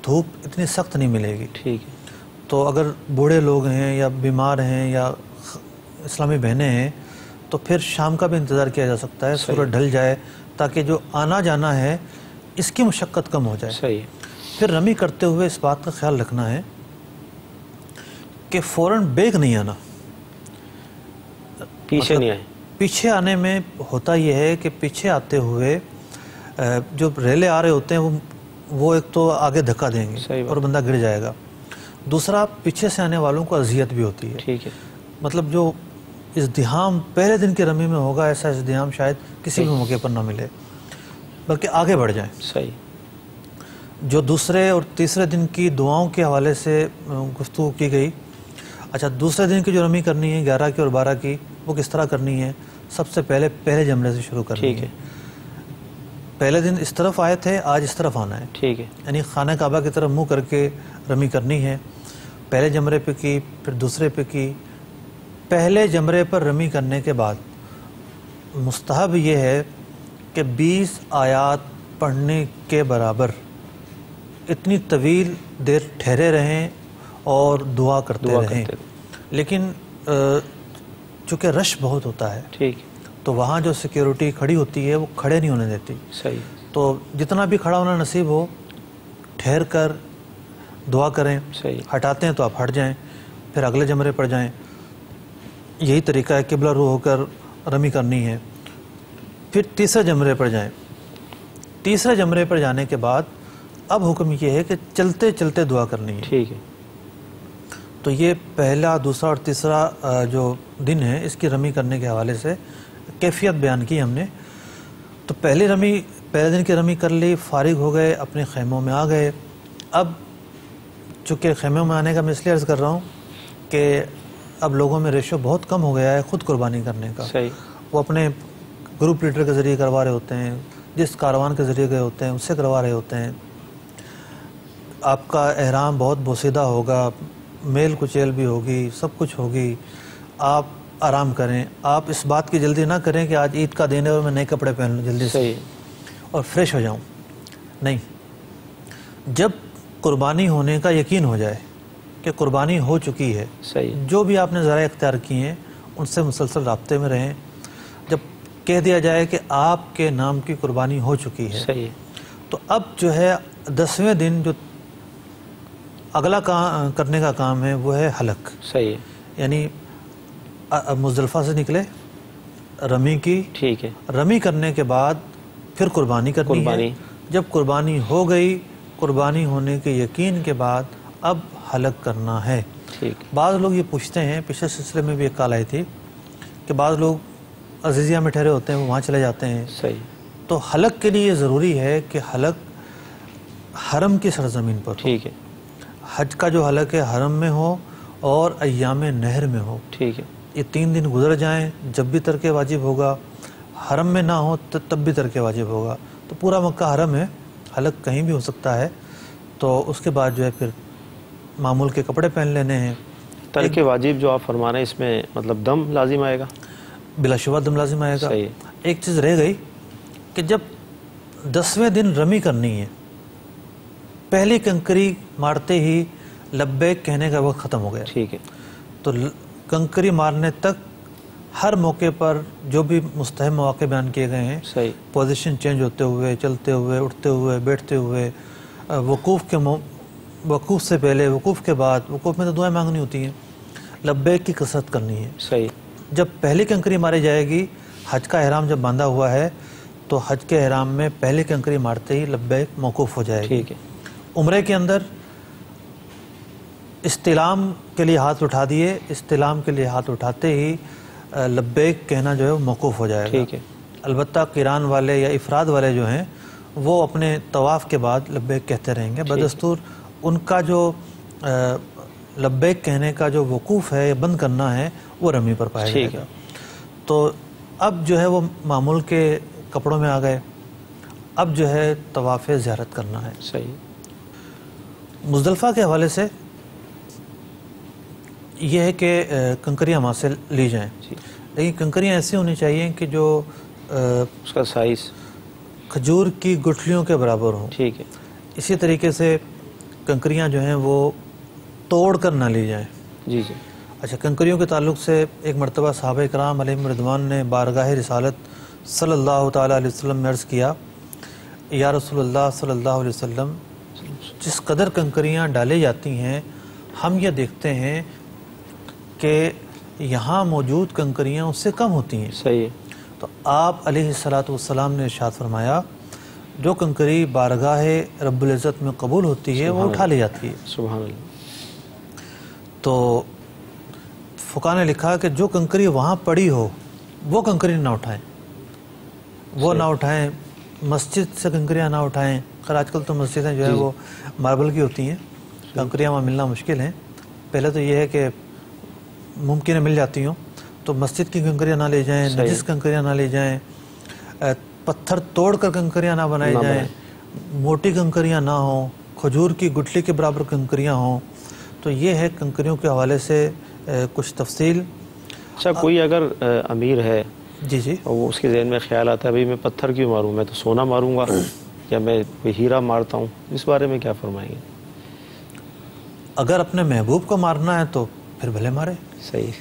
Speaker 3: دھوپ اتنی سخت نہیں ملے گی،
Speaker 2: ٹھیک ہے،
Speaker 3: تو اگر بوڑھے لوگ ہیں یا بیمار ہیں یا اسلامی بہنیں ہیں تو پھر شام کا بھی انتظار کیا جا سکتا ہے، سورج ڈھل جائے تاکہ جو آنا جانا ہے اس کی مشقت کم ہو جائے۔
Speaker 2: صحیح ہے،
Speaker 3: پھر رمی کرتے ہوئے اس بات کا خیال رکھنا ہے کہ فوراً بیگ نہیں آنا،
Speaker 2: پیچھے نہیں آئے،
Speaker 3: پیچھے آنے میں ہوتا یہ ہے کہ پیچھے آتے ہوئے جو ریلے آ رہے ہوتے ہیں وہ ایک تو آگے دھکا دیں
Speaker 2: صحیح
Speaker 3: گے
Speaker 2: بات،
Speaker 3: اور بندہ گر جائے گا، دوسرا پیچھے سے آنے والوں کو اذیت بھی ہوتی ہے۔
Speaker 2: ٹھیک ہے،
Speaker 3: مطلب جو ازدحام پہلے دن کی رمی میں ہوگا ایسا ازدحام شاید کسی بھی موقع پر نہ ملے، بلکہ آگے بڑھ جائیں۔
Speaker 2: صحیح،
Speaker 3: جو دوسرے اور تیسرے دن کی دعاؤں کے حوالے سے گفتگو کی گئی، اچھا دوسرے دن کی جو رمی کرنی ہے 11 کی اور 12 کی وہ کس طرح کرنی ہے؟ سب سے پہلے جمرے سے شروع کرنی
Speaker 2: ٹھیک
Speaker 3: ہے۔
Speaker 2: ہے،
Speaker 3: پہلے دن اس طرف آئے تھے، آج اس طرف آنا ہے،
Speaker 2: ٹھیک ہے،
Speaker 3: یعنی خانہ کعبہ کی طرف منہ کر کے رمی کرنی ہے۔ پہلے جمرے پہ کی، پھر دوسرے پہ کی۔ پہلے جمرے پر رمی کرنے کے بعد مستحب یہ ہے کہ 20 آیات پڑھنے کے برابر اتنی طویل دیر ٹھہرے رہیں اور دعا کرتے رہیں، لیکن چونکہ رش بہت ہوتا ہے
Speaker 2: ٹھیک،
Speaker 3: تو وہاں جو سیکیورٹی کھڑی ہوتی ہے وہ کھڑے نہیں ہونے دیتی،
Speaker 2: صحیح،
Speaker 3: تو جتنا بھی کھڑا ہونا نصیب ہو ٹھہر کر دعا کریں،
Speaker 2: صحیح،
Speaker 3: ہٹاتے ہیں تو آپ ہٹ جائیں، پھر اگلے جمرے پر جائیں۔ یہی طریقہ ہے، قبلہ رو ہو کر رمی کرنی ہے۔ پھر تیسرے جمرے پر جائیں، تیسرے جمرے پر جانے کے بعد اب حکم یہ ہے کہ چلتے چلتے دعا کرنی ہے۔
Speaker 2: ٹھیک ہے،
Speaker 3: تو یہ پہلا، دوسرا اور تیسرا جو دن ہے اس کی رمی کرنے کے حوالے سے کیفیت بیان کی ہم نے۔ تو پہلے دن کی رمی کر لی، فارغ ہو گئے، اپنے خیموں میں آ گئے۔ اب چونکہ خیموں میں آنے کا میں اس لیے عرض کر رہا ہوں کہ اب لوگوں میں ریشو بہت کم ہو گیا ہے خود قربانی کرنے کا،
Speaker 2: صحیح،
Speaker 3: وہ اپنے گروپ لیڈر کے ذریعے کروا رہے ہوتے ہیں، جس کاروان کے ذریعے گئے ہوتے ہیں اس سے کروا رہے ہوتے ہیں۔ آپ کا احرام بہت بوسیدہ ہوگا، میل کچیل بھی ہوگی، سب کچھ ہوگی، آپ آرام کریں۔ آپ اس بات کی جلدی نہ کریں کہ آج عید کا دن ہے اور میں نئے کپڑے پہن لوں جلدی سے
Speaker 2: صحیح،
Speaker 3: اور فریش ہو جاؤں، نہیں۔ جب قربانی ہونے کا یقین ہو جائے کہ قربانی ہو چکی ہے،
Speaker 2: صحیح،
Speaker 3: جو بھی آپ نے ذرائع اختیار کی ہیں ان سے مسلسل رابطے میں رہیں۔ جب کہہ دیا جائے کہ آپ کے نام کی قربانی ہو چکی ہے
Speaker 2: صحیح،
Speaker 3: تو اب جو ہے 10ویں دن جو اگلا کرنے کا کام ہے وہ ہے حلق،
Speaker 2: صحیح،
Speaker 3: یعنی مزدلفہ سے نکلے، رمی کی،
Speaker 2: ٹھیک ہے،
Speaker 3: رمی کرنے کے بعد پھر قربانی کرنی ہے۔ جب قربانی ہو گئی، قربانی ہونے کے یقین کے بعد اب حلق کرنا ہے۔
Speaker 2: ٹھیک،
Speaker 3: بعض لوگ یہ پوچھتے ہیں، پچھلے سلسلے میں بھی ایک کال آئی تھی کہ بعض لوگ عزیزیہ میں ٹھہرے ہوتے ہیں، وہ وہاں چلے جاتے ہیں،
Speaker 2: صحیح،
Speaker 3: تو حلق کے لیے یہ ضروری ہے کہ حلق حرم کی سرزمین پر ہو،
Speaker 2: ٹھیک ہے،
Speaker 3: حج کا جو حلق ہے حرم میں ہو اور ایام نہر میں ہو،
Speaker 2: ٹھیک ہے،
Speaker 3: یہ 3 دن گزر جائیں جب بھی ترک واجب ہوگا، حرم میں نہ ہو تب بھی ترک واجب ہوگا، تو پورا مکہ حرم ہے، حلق کہیں بھی ہو سکتا ہے، تو اس کے بعد جو ہے پھر معمول کے کپڑے پہن لینے ہیں۔
Speaker 2: ترک واجب جو آپ فرما رہے ہیں اس میں مطلب دم لازم آئے گا؟
Speaker 3: بلا شبہ دم لازم آئے گا۔
Speaker 2: صحیح۔
Speaker 3: ایک چیز رہ گئی کہ جب 10ویں دن رمی کرنی ہے، پہلی کنکری مارتے ہی لبیک کہنے کا وقت ختم ہو گیا،
Speaker 2: ٹھیک ہے،
Speaker 3: تو کنکری مارنے تک ہر موقع پر جو بھی مستحب مواقع بیان کیے گئے ہیں،
Speaker 2: صحیح،
Speaker 3: پوزیشن چینج ہوتے ہوئے، چلتے ہوئے، اٹھتے ہوئے، بیٹھتے ہوئے، وقوف سے پہلے، وقوف کے بعد، وقوف میں تو دعائیں مانگنی ہوتی ہیں، لبیک کی کثرت کرنی ہے۔
Speaker 2: صحیح،
Speaker 3: جب پہلی کنکری ماری جائے گی، حج کا احرام جب باندھا ہوا ہے تو حج کے احرام میں پہلی کنکری مارتے ہی لبیک موقوف ہو جائے گی۔
Speaker 2: ٹھیک ہے،
Speaker 3: عمرے کے اندر استلام کے لیے ہاتھ اٹھا دیے، استلام کے لیے ہاتھ اٹھاتے ہی لبیک کہنا جو ہے وہ موقوف ہو جائے گا۔
Speaker 2: ٹھیک ہے،
Speaker 3: البتہ قران والے یا افراد والے جو ہیں وہ اپنے طواف کے بعد لبیک کہتے رہیں گے، بدستور ان کا جو لبیک کہنے کا جو وقوف ہے یا بند کرنا ہے وہ رمی پر پایا جائے گا۔ تو اب جو ہے وہ معمول کے کپڑوں میں آ گئے، اب جو ہے طواف زیارت کرنا ہے۔
Speaker 2: صحیح،
Speaker 3: مزدلفہ کے حوالے سے یہ ہے کہ کنکریاں وہاں سے لی جائیں، لیکن کنکریاں ایسی ہونی چاہیے کہ جو
Speaker 2: اس کا سائز
Speaker 3: کھجور کی گٹھلیوں کے برابر ہوں۔
Speaker 2: ٹھیک ہے،
Speaker 3: اسی طریقے سے کنکریاں جو ہیں وہ توڑ کر نہ لی جائیں۔
Speaker 2: جی جی،
Speaker 3: اچھا، کنکریوں کے تعلق سے ایک مرتبہ صحابہ کرام علیہم رضوان نے بارگاہ رسالت صلی اللہ تعالیٰ علیہ وسلم میں عرض کیا، یا رسول اللہ صلی اللہ علیہ وسلم، جس قدر کنکریاں ڈالی جاتی ہیں ہم یہ دیکھتے ہیں کہ یہاں موجود کنکریاں اس سے کم ہوتی ہیں۔
Speaker 2: صحیح ہے،
Speaker 3: تو آپ علیہ السلام نے ارشاد فرمایا جو کنکری بارگاہ رب العزت میں قبول ہوتی ہے وہ اٹھا لی جاتی ہے۔
Speaker 2: سبحان اللہ۔
Speaker 3: تو فقہاء نے لکھا کہ جو کنکری وہاں پڑی ہو وہ کنکری نہ اٹھائیں، وہ نہ اٹھائیں، مسجد سے کنکریاں نہ اٹھائیں۔ خیر آج کل تو مسجدیں جو ہے وہ ماربل کی ہوتی ہیں، کنکریاں وہاں ملنا مشکل ہیں، پہلے تو یہ ہے کہ ممکن ہے مل جاتی ہوں، تو مسجد کی کنکریاں نہ لے جائیں، نجس کنکریاں نہ لے جائیں، پتھر توڑ کر کنکریاں نہ بنائی جائیں، موٹی کنکریاں نہ ہوں، کھجور کی گٹھلی کے برابر کنکریاں ہوں۔ تو یہ ہے کنکریوں کے حوالے سے کچھ تفصیل۔
Speaker 2: اچھا، کوئی اگر امیر ہے
Speaker 3: جی جی،
Speaker 2: اور وہ اس کے ذہن میں خیال آتا ہے بھئی میں پتھر کیوں ماروں، میں تو سونا ماروں گا یا میں کوئی ہیرا مارتا ہوں، اس بارے میں کیا فرمائیں گے؟
Speaker 3: اگر اپنے محبوب کو مارنا ہے تو پھر بھلے مارے۔
Speaker 2: صحیح،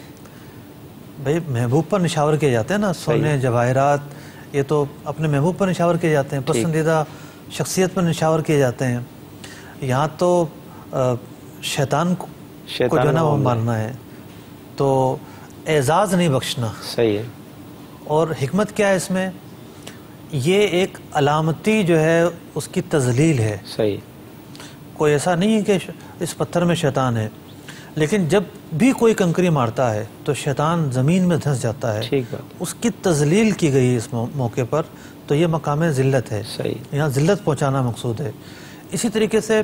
Speaker 3: بھئی محبوب پر نشاور کیے جاتے ہیں نا، سونے جواہرات، یہ تو اپنے محبوب پر نشاور کیے جاتے ہیں، پسندیدہ شخصیت پر نشاور کیے جاتے ہیں۔ یہاں تو شیطان کو جو ہے نا وہ مارنا ہے، تو اعزاز نہیں بخشنا۔
Speaker 2: صحیح ہے،
Speaker 3: اور حکمت کیا ہے اس میں؟ یہ ایک علامتی جو ہے اس کی تذلیل ہے۔
Speaker 2: صحیح،
Speaker 3: کوئی ایسا نہیں ہے کہ اس پتھر میں شیطان ہے، لیکن جب بھی کوئی کنکری مارتا ہے تو شیطان زمین میں دھنس جاتا ہے،
Speaker 2: ٹھیک بات،
Speaker 3: اس کی تذلیل کی گئی اس موقع پر، تو یہ مقام ذلت ہے،
Speaker 2: صحیح،
Speaker 3: یہاں ذلت پہنچانا مقصود ہے۔ اسی طریقے سے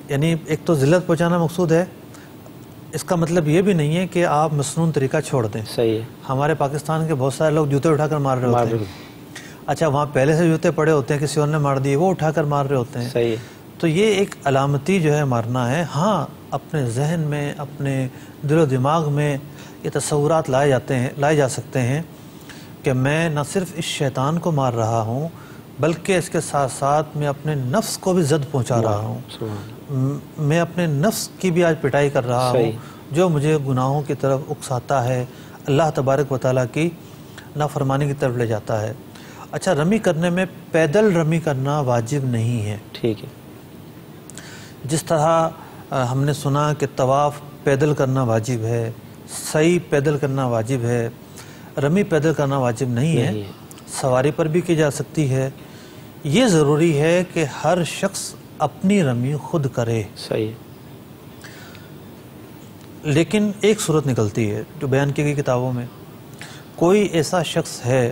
Speaker 3: یعنی ایک تو ذلت پہنچانا مقصود ہے، اس کا مطلب یہ بھی نہیں ہے کہ آپ مسنون طریقہ چھوڑ دیں۔
Speaker 2: صحیح ہے،
Speaker 3: ہمارے پاکستان کے بہت سارے لوگ جوتے اٹھا کر مار رہے ہوتے ہیں، اچھا وہاں پہلے سے جوتے پڑے ہوتے ہیں، کسی اور نے مار دیے، وہ اٹھا کر مار رہے ہوتے ہیں۔
Speaker 2: صحیح ہے،
Speaker 3: تو یہ ایک علامتی جو ہے مارنا ہے۔ ہاں اپنے ذہن میں، اپنے دل و دماغ میں یہ تصورات لائے جا سکتے ہیں کہ میں نہ صرف اس شیطان کو مار رہا ہوں بلکہ اس کے ساتھ ساتھ میں اپنے نفس کو بھی زد پہنچا رہا ہوں، میں اپنے نفس کی بھی آج پٹائی کر رہا ہوں جو مجھے گناہوں کی طرف اکساتا ہے، اللہ تبارک و تعالیٰ کی نافرمانی کی طرف لے جاتا ہے۔ اچھا، رمی کرنے میں پیدل رمی کرنا واجب نہیں ہے۔
Speaker 2: ٹھیک ہے،
Speaker 3: جس طرح ہم نے سنا کہ طواف پیدل کرنا واجب ہے، سعی پیدل کرنا واجب ہے، رمی پیدل کرنا واجب نہیں ہے، سواری پر بھی کی جا سکتی ہے۔ یہ ضروری ہے کہ ہر شخص اپنی رمی خود کرے۔
Speaker 2: صحیح،
Speaker 3: لیکن ایک صورت نکلتی ہے جو بیان کی گئی کتابوں میں، کوئی ایسا شخص ہے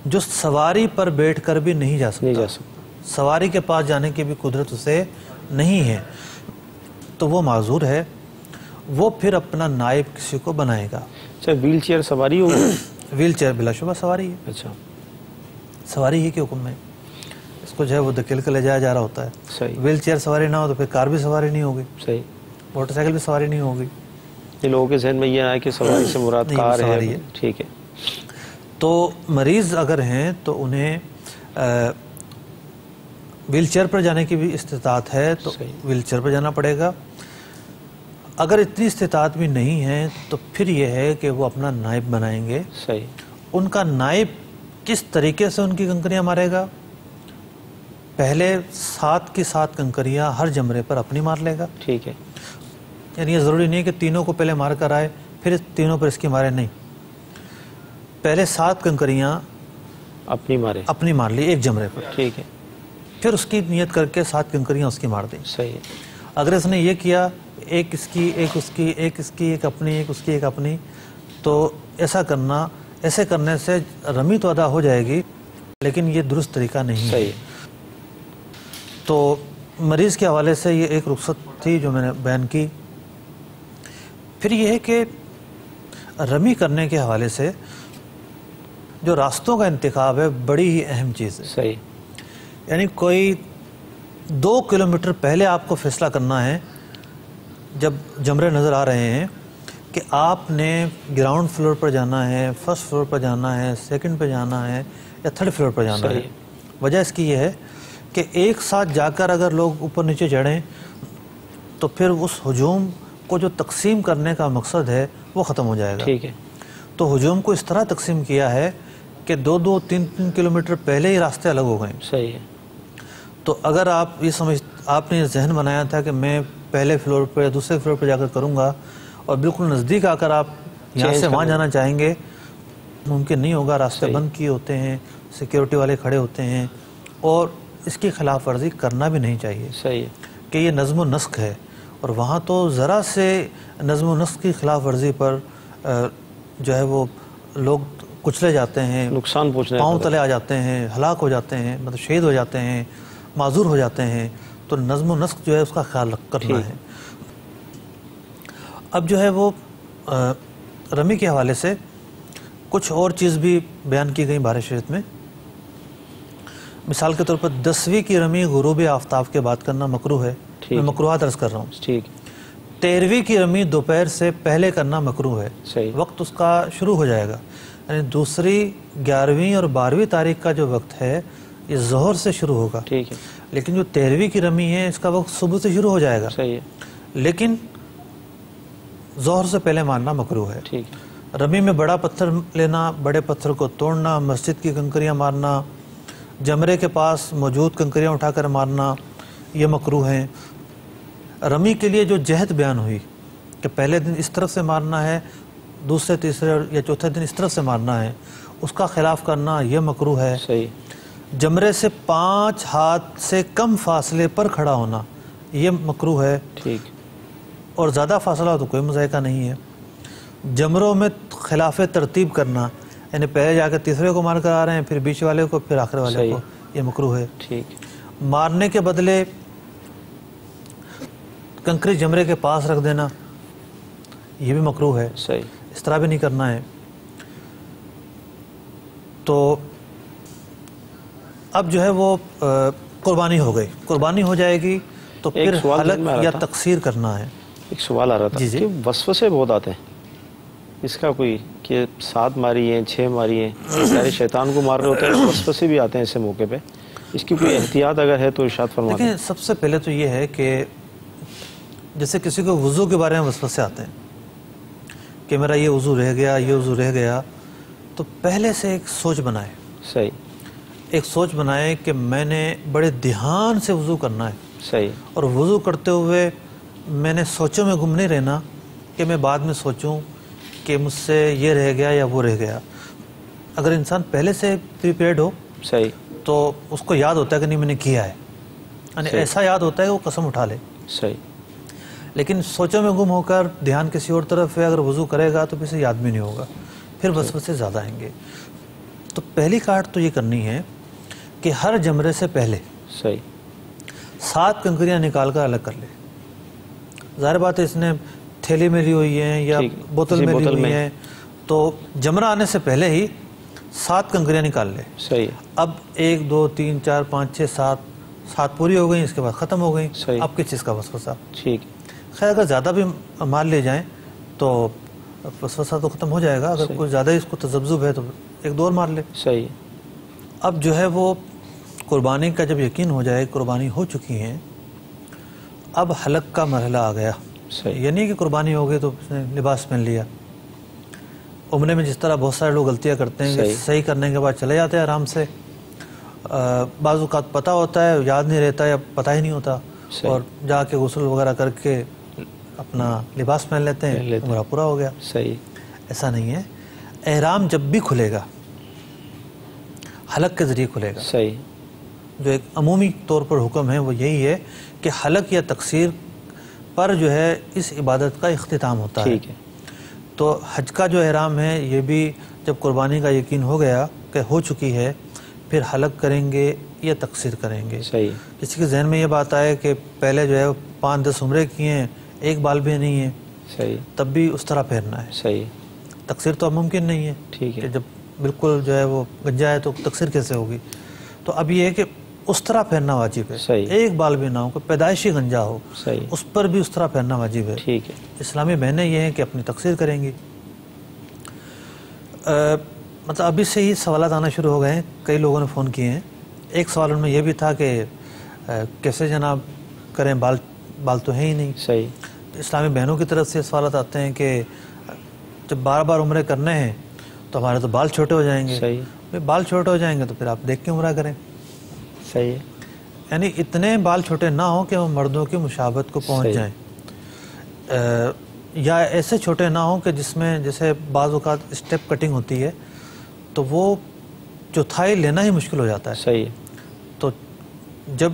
Speaker 3: جو سواری پر بیٹھ کر بھی نہیں جا سکتا، سواری کے پاس جانے کی بھی قدرت اسے نہیں ہے، تو وہ معذور ہے، وہ پھر اپنا نائب کسی کو بنائے گا۔
Speaker 2: اچھا، ویل چیئر سواری ہوگی؟
Speaker 3: ویل چیئر بلا شبہ سواری ہے،
Speaker 2: اچھا،
Speaker 3: سواری ہی کے حکم میں اس کو جو ہے وہ دھکیل کے لے جایا جا رہا ہوتا ہے۔
Speaker 2: صحیح،
Speaker 3: ویل چیئر سواری نہ ہو تو پھر کار بھی سواری نہیں ہوگی،
Speaker 2: صحیح،
Speaker 3: موٹر سائیکل بھی سواری نہیں ہوگی۔
Speaker 2: یہ لوگوں کے ذہن میں یہ آیا کہ سواری سے مراد
Speaker 3: نہیں،
Speaker 2: کار
Speaker 3: سواری
Speaker 2: ہے،
Speaker 3: ہے۔
Speaker 2: ٹھیک ہے۔
Speaker 3: تو مریض اگر ہیں تو انہیں ویل چیئر پر جانے کی بھی استطاعت ہے تو
Speaker 2: صحیح،
Speaker 3: ویل چیئر پر جانا پڑے گا۔ اگر اتنی استطاعت بھی نہیں ہے تو پھر یہ ہے کہ وہ اپنا نائب بنائیں گے۔
Speaker 2: صحیح،
Speaker 3: ان کا نائب کس طریقے سے ان کی کنکریاں مارے گا؟ پہلے 7 کی 7 کنکریاں ہر جمرے پر اپنی مار لے گا۔
Speaker 2: ٹھیک ہے،
Speaker 3: یعنی یہ ضروری نہیں ہے کہ تینوں کو پہلے مار کر آئے پھر تینوں پر اس کی مارے، نہیں، پہلے 7 کنکریاں
Speaker 2: اپنی مارے،
Speaker 3: اپنی مار لی ایک جمرے پر،
Speaker 2: ٹھیک ہے،
Speaker 3: پھر اس کی نیت کر کے 7 کنکریاں اس کی مار دیں۔
Speaker 2: صحیح ہے،
Speaker 3: اگر اس نے یہ کیا ایک اس کی، ایک اس کی، ایک اس کی، ایک اپنی، ایک اس کی، ایک اپنی، تو ایسے کرنے سے رمی تو ادا ہو جائے گی لیکن یہ درست طریقہ نہیں ہے۔
Speaker 2: صحیح،
Speaker 3: تو مریض کے حوالے سے یہ ایک رخصت تھی جو میں نے بیان کی۔ پھر یہ ہے کہ رمی کرنے کے حوالے سے جو راستوں کا انتخاب ہے بڑی ہی اہم چیز ہے۔
Speaker 2: صحیح،
Speaker 3: یعنی کوئی 2 کلومیٹر پہلے آپ کو فیصلہ کرنا ہے جب جمرے نظر آ رہے ہیں کہ آپ نے گراؤنڈ فلور پر جانا ہے، فرسٹ فلور پر جانا ہے، سیکنڈ پہ جانا ہے یا تھرڈ فلور پر جانا ہے۔ وجہ اس کی یہ ہے کہ ایک ساتھ جا کر اگر لوگ اوپر نیچے چڑھیں تو پھر اس ہجوم کو جو تقسیم کرنے کا مقصد ہے وہ ختم ہو جائے گا۔
Speaker 2: ٹھیک ہے،
Speaker 3: تو ہجوم کو اس طرح تقسیم کیا ہے کہ 2-2 3-3 کلومیٹر پہلے ہی راستے الگ ہو گئے۔
Speaker 2: صحیح ہے،
Speaker 3: تو اگر آپ نے یہ ذہن بنایا تھا کہ میں پہلے فلور پہ یا دوسرے فلور پہ جا کر کروں گا اور بالکل نزدیک آ کر آپ یہاں سے وہاں جانا چاہیں گے، ممکن نہیں ہوگا، راستے بند کیے ہوتے ہیں، سیکیورٹی والے کھڑے ہوتے ہیں، اور اس کی خلاف ورزی کرنا بھی نہیں چاہیے۔
Speaker 2: صحیح ہے،
Speaker 3: کہ یہ نظم و نسق ہے اور وہاں تو ذرا سے نظم و نسق کی خلاف ورزی پر جو ہے وہ لوگ کچلے جاتے ہیں،
Speaker 2: نقصان پہنچنے،
Speaker 3: پاؤں تلے آ جاتے ہیں، ہلاک ہو جاتے ہیں، مطلب شہید ہو جاتے ہیں، معذور ہو جاتے ہیں۔ تو نظم و نسق جو ہے اس کا خیال کرنا ہے۔ اب جو ہے وہ رمی کے حوالے سے کچھ اور چیز بھی بیان کی گئی بارہ شریعت میں۔ مثال کے طور پر 10ویں کی رمی غروب آفتاب کے بعد کرنا مکروہ ہے، میں مکروہات عرض کر رہا ہوں۔
Speaker 2: ٹھیک،
Speaker 3: 13ویں کی رمی دوپہر سے پہلے کرنا مکروہ ہے،
Speaker 2: صحیح،
Speaker 3: وقت اس کا شروع ہو جائے گا، یعنی دوسری 11ویں اور 12ویں تاریخ کا جو وقت ہے یہ ظہر سے شروع ہوگا،
Speaker 2: ٹھیک ہے،
Speaker 3: لیکن جو 13ویں کی رمی ہے اس کا وقت صبح سے شروع ہو جائے گا،
Speaker 2: صحیح ہے،
Speaker 3: لیکن ظہر سے پہلے مارنا مکروہ ہے۔
Speaker 2: ٹھیک ہے،
Speaker 3: رمی میں بڑا پتھر لینا، بڑے پتھر کو توڑنا، مسجد کی کنکریاں مارنا، جمرے کے پاس موجود کنکریاں اٹھا کر مارنا، یہ مکروہ ہیں۔ رمی کے لیے جو جہت بیان ہوئی کہ پہلے دن اس طرف سے مارنا ہے، دوسرے تیسرے یا چوتھے دن اس طرف سے مارنا ہے، اس کا خلاف کرنا یہ مکروہ ہے۔
Speaker 2: صحیح،
Speaker 3: جمرے سے 5 ہاتھ سے کم فاصلے پر کھڑا ہونا یہ مکروہ ہے،
Speaker 2: ٹھیک،
Speaker 3: اور زیادہ فاصلہ ہو تو کوئی مذائقہ نہیں ہے۔ جمروں میں خلاف ترتیب کرنا، یعنی پہلے جا کے تیسرے کو مار کر آ رہے ہیں، پھر بیچ والے کو، پھر آخر والے کو، یہ مکروہ ہے۔
Speaker 2: ٹھیک،
Speaker 3: مارنے کے بدلے کنکری جمرے کے پاس رکھ دینا یہ بھی مکروہ ہے،
Speaker 2: صحیح،
Speaker 3: اس طرح بھی نہیں کرنا ہے۔ تو اب جو ہے وہ قربانی ہو گئی، قربانی ہو جائے گی تو پھر حلق یا تقصیر کرنا ہے۔
Speaker 2: ایک سوال آ رہا تھا کہ وسوسے بہت آتے ہیں، اس کا کوئی کہ 7 ماری ہیں، 6 ماری ہیں، سارے شیطان کو مار رہے ہوتے ہیں، وسوسے بھی آتے ہیں ایسے موقع پہ، اس کی کوئی احتیاط اگر ہے تو ارشاد فرما دیں۔
Speaker 3: دیکھیں، سب سے پہلے تو یہ ہے کہ جیسے کسی کو وضو کے بارے میں وسوسے آتے ہیں کہ میرا یہ وضو رہ گیا، یہ وضو رہ گیا، تو پہلے سے ایک سوچ بنائے،
Speaker 2: صحیح،
Speaker 3: ایک سوچ بنائے کہ میں نے بڑے دھیان سے وضو کرنا ہے،
Speaker 2: صحیح،
Speaker 3: اور وضو کرتے ہوئے میں نے سوچوں میں گم نہیں رہنا کہ میں بعد میں سوچوں کہ مجھ سے یہ رہ گیا یا وہ رہ گیا۔ اگر انسان پہلے سے پریپیئرڈ ہو
Speaker 2: صحیح،
Speaker 3: تو اس کو یاد ہوتا ہے کہ نہیں میں نے کیا ہے، یعنی ایسا یاد ہوتا ہے کہ وہ قسم اٹھا لے۔
Speaker 2: صحیح،
Speaker 3: لیکن سوچوں میں گم ہو کر دھیان کسی اور طرف ہے، اگر وضو کرے گا تو پھر سے یاد بھی نہیں ہوگا، پھر وسوسے زیادہ آئیں گے۔ تو پہلی کاٹ تو یہ کرنی ہے کہ ہر جمرے سے پہلے
Speaker 2: صحیح
Speaker 3: 7 کنکریاں نکال کر الگ کر لے. ظاہر بات ہے اس نے تھیلی میں لی ہوئی ہیں یا بوتل میں لی ہوئی ہیں، تو جمرہ آنے سے پہلے ہی 7 کنکریاں نکال لے.
Speaker 2: صحیح.
Speaker 3: اب 1 2 3 4 5 6 7 پوری ہو گئیں، اس کے بعد ختم ہو گئیں. اب کس چیز کا وسوسہ؟
Speaker 2: ٹھیک.
Speaker 3: خیر اگر زیادہ بھی مال لے جائیں تو وسوسہ تو ختم ہو جائے گا. اگر کوئی زیادہ اس کو تذبذب ہے تو 1 2 اور مار لے.
Speaker 2: صحیح.
Speaker 3: اب جو ہے وہ قربانی کا جب یقین ہو جائے قربانی ہو چکی ہیں، اب حلق کا مرحلہ آ گیا. یہ نہیں کہ قربانی ہو گئی تو اس نے لباس پہن لیا. عمرے میں جس طرح بہت سارے لوگ غلطیاں کرتے ہیں کہ صحیح کرنے کے بعد چلے جاتے ہیں آرام سے. بعض اوقات پتہ ہوتا ہے، یاد نہیں رہتا یا پتہ ہی نہیں ہوتا، اور جا کے غسل وغیرہ کر کے اپنا لباس پہن لیتے ہیں، عمرہ پورا ہو گیا.
Speaker 2: صحیح.
Speaker 3: ایسا نہیں ہے. احرام جب بھی کھلے گا حلق کے ذریعے کھلے گا.
Speaker 2: صحیح.
Speaker 3: جو ایک عمومی طور پر حکم ہے وہ یہی ہے کہ حلق یا تقصیر پر جو ہے اس عبادت کا اختتام ہوتا ہے.
Speaker 2: ٹھیک ہے.
Speaker 3: تو حج کا جو احرام ہے یہ بھی جب قربانی کا یقین ہو گیا کہ ہو چکی ہے، پھر حلق کریں گے یا تقصیر کریں گے.
Speaker 2: صحیح.
Speaker 3: کسی کے ذہن میں یہ بات آئے کہ پہلے جو ہے 5-10 عمرے کیے ہیں، 1 بال بھی نہیں ہے،
Speaker 2: صحیح،
Speaker 3: تب بھی اس طرح پھیرنا ہے.
Speaker 2: صحیح.
Speaker 3: تقصیر تو اب ممکن نہیں ہے.
Speaker 2: ٹھیک ہے.
Speaker 3: کہ جب بالکل جو ہے وہ گنجا ہے تو تقصیر کیسے ہوگی؟ تو اب یہ ہے کہ اس طرح پھیرنا واجب ہے.
Speaker 2: صحیح.
Speaker 3: 1 بال بھی نہ ہو، کوئی پیدائشی گنجا ہو،
Speaker 2: صحیح،
Speaker 3: اس پر بھی اس طرح پھیرنا واجب ہے.
Speaker 2: ٹھیک ہے.
Speaker 3: اسلامی بہنیں یہ ہیں کہ اپنی تقصیر کریں گی. مطلب ابھی سے ہی سوالات آنا شروع ہو گئے ہیں، کئی لوگوں نے فون کیے ہیں. ایک سوال ان میں یہ بھی تھا کہ کیسے جناب کریں، بال تو ہے ہی نہیں.
Speaker 2: صحیح.
Speaker 3: اسلامی بہنوں کی طرف سے سوالات آتے ہیں کہ جب بار بار عمرے کرنے ہیں تو ہمارے تو بال چھوٹے ہو جائیں گے.
Speaker 2: صحیح.
Speaker 3: بال چھوٹے ہو جائیں گے تو پھر آپ دیکھ کے عمرہ کریں.
Speaker 2: صحیح ہے.
Speaker 3: یعنی اتنے بال چھوٹے نہ ہوں کہ وہ مردوں کی مشابہت کو پہنچ جائیں، یا ایسے چھوٹے نہ ہوں کہ جس میں جیسے بعض اوقات اسٹیپ کٹنگ ہوتی ہے تو وہ چوتھائی لینا ہی مشکل ہو جاتا ہے.
Speaker 2: صحیح.
Speaker 3: تو جب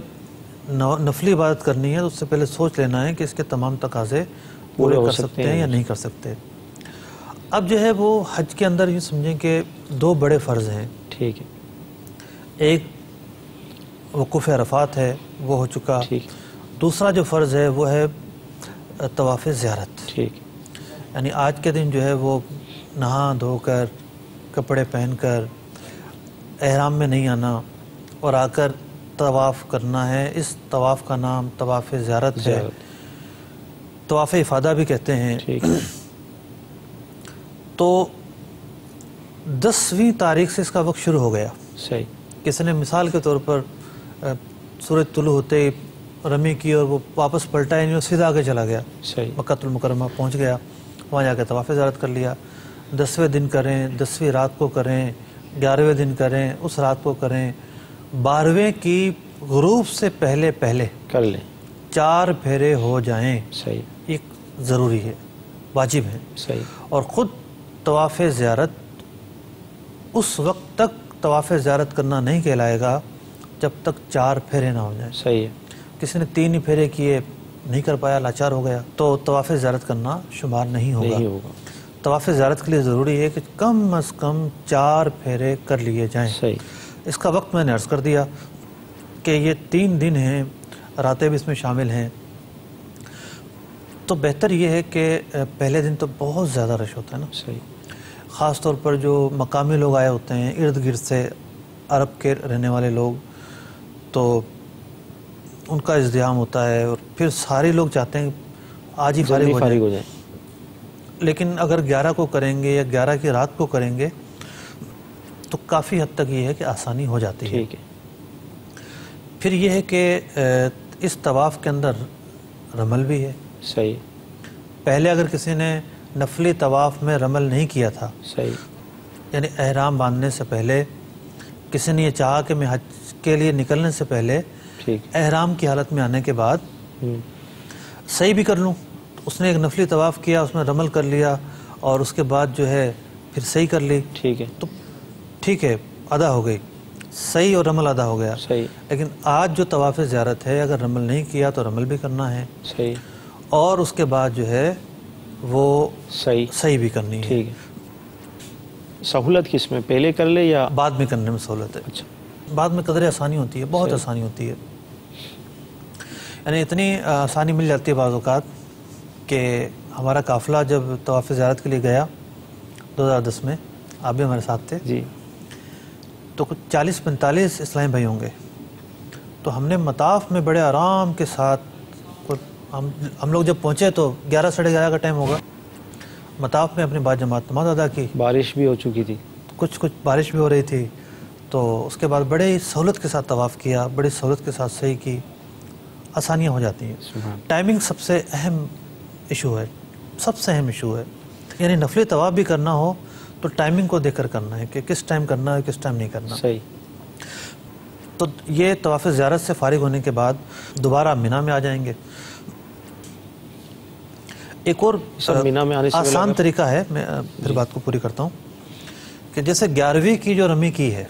Speaker 3: نفلی عبادت کرنی ہے تو اس سے پہلے سوچ لینا ہے کہ اس کے تمام تقاضے پورے کر سکتے ہیں یا نہیں کر سکتے. اب جو ہے وہ حج کے اندر یہ سمجھیں کہ 2 بڑے فرض ہیں.
Speaker 2: ٹھیک ہے.
Speaker 3: ایک وقوف عرفات ہے، وہ ہو چکا.
Speaker 2: ٹھیک.
Speaker 3: دوسرا جو فرض ہے وہ ہے طواف زیارت.
Speaker 2: ٹھیک.
Speaker 3: یعنی آج کے دن جو ہے وہ نہا دھو کر کپڑے پہن کر احرام میں نہیں آنا اور آ کر طواف کرنا ہے. اس طواف کا نام طواف زیارت ہے. طواف افادہ بھی کہتے ہیں.
Speaker 2: ٹھیک.
Speaker 3: تو 10ویں تاریخ سے اس کا وقت شروع ہو گیا.
Speaker 2: صحیح.
Speaker 3: کسی نے مثال کے طور پر سورج طلوع ہوتے ہی رمی کی اور وہ واپس پلٹا ہی نہیں اور سیدھا آگے چلا گیا.
Speaker 2: صحیح.
Speaker 3: مکہ المکرمہ پہنچ گیا، وہاں جا کے طواف زیارت کر لیا. 10ویں دن کریں، 10ویں رات کو کریں، 11ویں دن کریں، اس رات کو کریں. 12ویں کی غروب سے پہلے
Speaker 2: کر لیں.
Speaker 3: 4 پھیرے ہو جائیں.
Speaker 2: صحیح.
Speaker 3: ایک ضروری ہے، واجب ہے.
Speaker 2: صحیح.
Speaker 3: اور خود طواف زیارت اس وقت تک طواف زیارت کرنا نہیں کہلائے گا جب تک 4 پھیرے نہ ہو جائیں. صحیح ہے. کسی نے 3 ہی پھیرے کیے، نہیں کر پایا، لاچار ہو گیا، تو طواف زیارت کرنا شمار نہیں ہوگا. طواف زیارت کے لیے ضروری ہے کہ کم از کم 4 پھیرے کر لیے جائیں.
Speaker 2: صحیح.
Speaker 3: اس کا وقت میں نے عرض کر دیا کہ یہ 3 دن ہیں، راتیں بھی اس میں شامل ہیں. تو بہتر یہ ہے کہ پہلے دن تو بہت زیادہ رش ہوتا ہے نا.
Speaker 2: صحیح.
Speaker 3: خاص طور پر جو مقامی لوگ آئے ہوتے ہیں ارد گرد سے، عرب کے رہنے والے لوگ، تو ان کا ازدحام ہوتا ہے اور پھر سارے لوگ چاہتے ہیں آج ہی فارغ ہو جائیں. لیکن اگر 11 کو کریں گے یا 11 کی رات کو کریں گے تو کافی حد تک یہ ہے کہ آسانی ہو جاتی ہے.
Speaker 2: ٹھیک ہے.
Speaker 3: پھر یہ ہے کہ اس طواف کے اندر رمل بھی ہے.
Speaker 2: صحیح.
Speaker 3: پہلے اگر کسی نے نفلی طواف میں رمل نہیں کیا تھا،
Speaker 2: صحیح،
Speaker 3: یعنی احرام باندھنے سے پہلے کسی نے یہ چاہا کہ میں حج کے لیے نکلنے سے پہلے احرام کی حالت میں آنے کے بعد صحیح بھی کر لوں، اس نے ایک نفلی طواف کیا، اس میں رمل کر لیا اور اس کے بعد جو ہے پھر صحیح کر لی.
Speaker 2: ٹھیک ہے.
Speaker 3: تو ٹھیک ہے، ادا ہو گئی، صحیح اور رمل ادا ہو گیا.
Speaker 2: صحیح.
Speaker 3: لیکن آج جو طواف زیارت ہے اگر رمل نہیں کیا تو رمل بھی کرنا ہے.
Speaker 2: صحیح.
Speaker 3: اور اس کے بعد جو ہے وہ
Speaker 2: صحیح
Speaker 3: بھی کرنی ہے.
Speaker 2: ٹھیک ہے. سہولت کس میں، پہلے کر لے یا
Speaker 3: بعد میں کرنے میں سہولت ہے؟
Speaker 2: اچھا،
Speaker 3: بعد میں قدر آسانی ہوتی ہے، بہت آسانی ہوتی ہے، یعنی اتنی آسانی مل جاتی ہے بعض اوقات کہ ہمارا قافلہ جب طواف زیارت کے لیے گیا 2010 میں، آپ بھی ہمارے ساتھ تھے
Speaker 2: جی،
Speaker 3: تو کچھ 40-45 اسلامی بھائی ہوں گے، تو ہم نے مطاف میں بڑے آرام کے ساتھ ہم لوگ جب پہنچے تو 11-11:30 کا ٹائم ہوگا، مطاف میں اپنی بعد جماعت نماز ادا کی،
Speaker 2: بارش بھی ہو چکی تھی،
Speaker 3: کچھ بارش بھی ہو رہی تھی، تو اس کے بعد بڑے ہی سہولت کے ساتھ طواف کیا، بڑی سہولت کے ساتھ صحیح کی، آسانیاں ہو جاتی ہیں۔
Speaker 2: سبحان۔
Speaker 3: ٹائمنگ سب سے اہم ایشو ہے، سب سے اہم ایشو ہے، یعنی نفلی طواف بھی کرنا ہو تو ٹائمنگ کو دیکھ کر کرنا ہے کہ کس ٹائم کرنا ہے کس ٹائم نہیں کرنا۔
Speaker 2: صحیح۔
Speaker 3: تو یہ طواف زیارت سے فارغ ہونے کے بعد دوبارہ منی میں آ جائیں گے۔ ایک اور
Speaker 2: مینا میں آنے سے
Speaker 3: آسان طریقہ ہے، میں پھر بات کو پوری کرتا ہوں، کہ جیسے 11ویں کی جو رمی کی ہے،